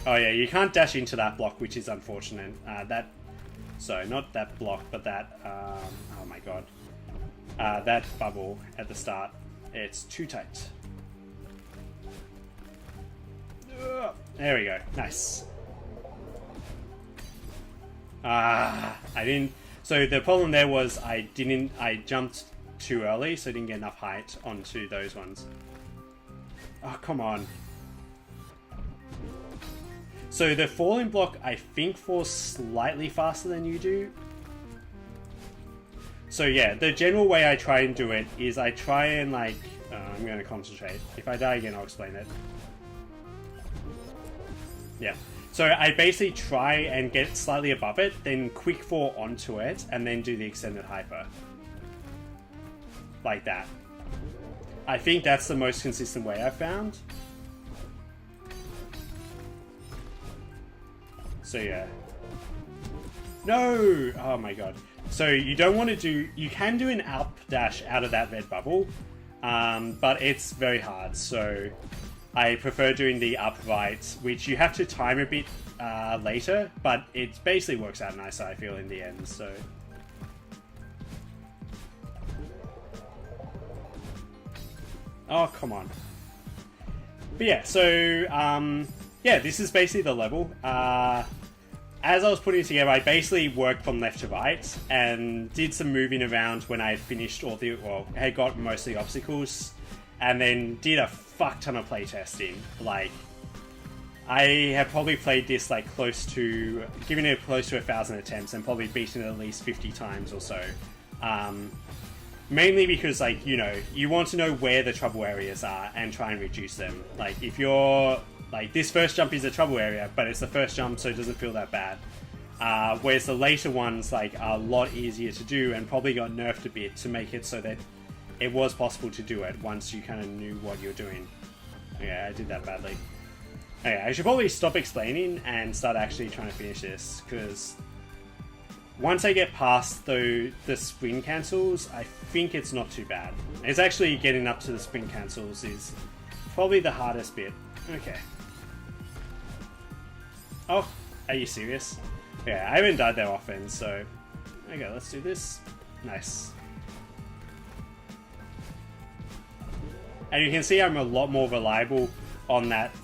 Oh yeah, you can't dash into that block, which is unfortunate. So not that block, but that, oh my god. That bubble at the start. It's too tight. There we go. Nice. I didn't... So the problem there was I jumped too early, so I didn't get enough height onto those ones. Oh, come on. So the falling block, I think, falls slightly faster than you do. So yeah, the general way I try and do it is I try and, like... I'm going to concentrate. If I die again, I'll explain it. Yeah. So I basically try and get slightly above it, then quick fall onto it, and then do the extended hyper. Like that. I think that's the most consistent way I've found. So yeah. No! Oh my god. So you don't want to do... You can do an up dash out of that red bubble, but it's very hard, so... I prefer doing the up right, which you have to time a bit later, but it basically works out nicer, I feel, in the end, so... Oh, come on. But yeah, so, yeah, this is basically the level. As I was putting it together, I basically worked from left to right, and did some moving around when I had finished all the... Well, had got most of the obstacles, and then did a fuck ton of playtesting. Like, I have probably played this like giving it close to 1,000 attempts and probably beaten it at least 50 times or so. Mainly because, like, you want to know where the trouble areas are and try and reduce them. Like, if you're, like, this first jump is a trouble area, but it's the first jump, so it doesn't feel that bad. Whereas the later ones, like, are a lot easier to do and probably got nerfed a bit to make it so that it was possible to do it once you kind of knew what you're doing. Yeah, I did that badly. Okay, I should probably stop explaining and start actually trying to finish this, because once I get past the sprint cancels, I think it's not too bad. It's actually getting up to the sprint cancels is probably the hardest bit. Okay. Oh, are you serious? Yeah, I haven't died that often, so... Okay, let's do this. Nice. And you can see I'm a lot more reliable on that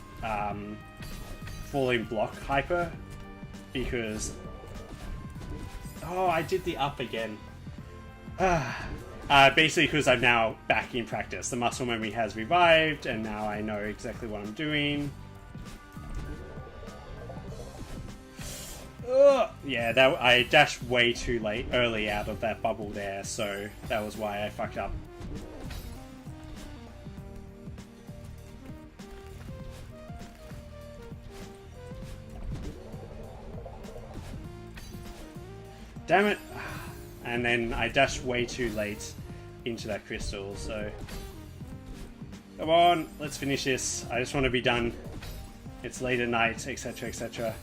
falling block hyper, because... Oh, I did the up again. Basically because I'm now back in practice. The muscle memory has revived, and now I know exactly what I'm doing. Yeah, that I dashed way too early out of that bubble there, so that was why I fucked up. Damn it! And then I dashed way too late into that crystal, so... Come on, let's finish this. I just want to be done. It's late at night, etc, etc.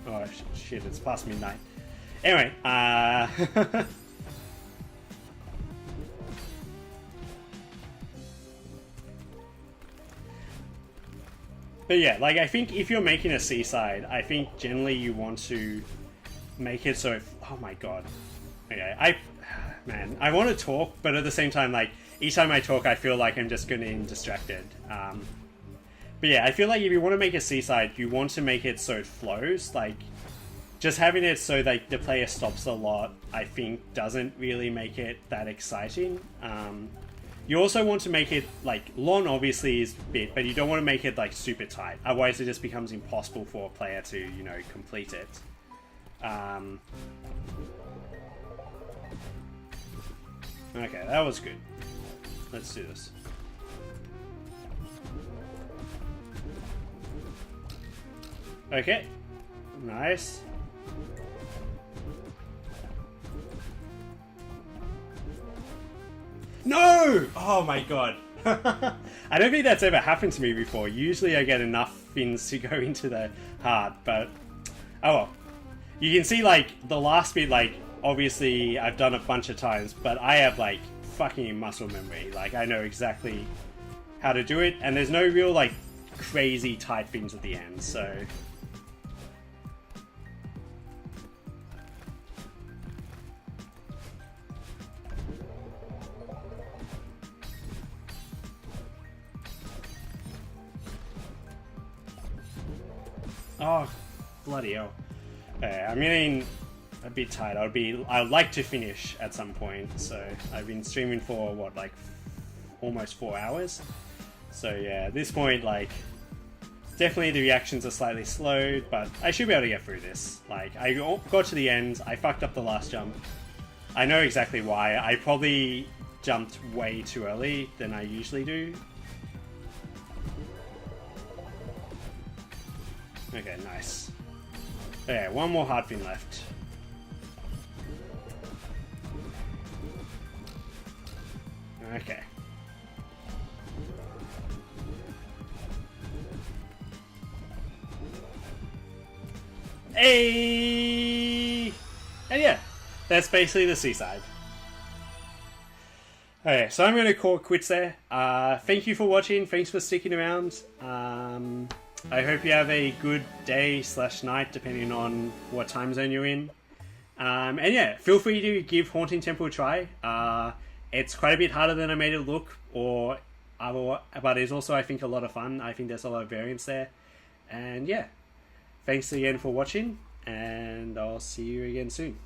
Oh shit, it's past midnight. Anyway, but yeah, like I think if you're making a seaside, I think generally you want to make it so... Oh my god. Okay, man, I want to talk, but at the same time, like, each time I talk, I feel like I'm just getting distracted. But yeah, I feel like if you want to make a seaside, you want to make it so it flows. Like, just having it so like the player stops a lot, I think, doesn't really make it that exciting. You also want to make it, like, long obviously is bit, but you don't want to make it, like, super tight. Otherwise it just becomes impossible for a player to, you know, complete it. Okay, that was good. Let's do this. Okay. Nice. No! Oh my god. I don't think that's ever happened to me before. Usually I get enough things to go into the heart, but... Oh well. You can see, like, the last bit, like, obviously I've done a bunch of times, but I have, like, fucking muscle memory. Like, I know exactly how to do it, and there's no real, like, crazy tight things at the end, so... Oh, bloody hell. I'm getting a bit tired. I'd like to finish at some point, so I've been streaming for, what, like, almost 4 hours? So yeah, at this point, like, definitely the reactions are slightly slowed, but I should be able to get through this. Like, I got to the end, I fucked up the last jump. I know exactly why. I probably jumped way too early than I usually do. Okay, nice. Okay, one more hard thing left. Okay. Hey! And yeah, that's basically the seaside. Okay, so I'm going to call it quits there. Thank you for watching. Thanks for sticking around. I hope you have a good day / night, depending on what time zone you're in. And yeah, feel free to give Haunting Temple a try. It's quite a bit harder than I made it look, but it's also, I think, a lot of fun. I think there's a lot of variance there. And yeah, thanks again for watching, and I'll see you again soon.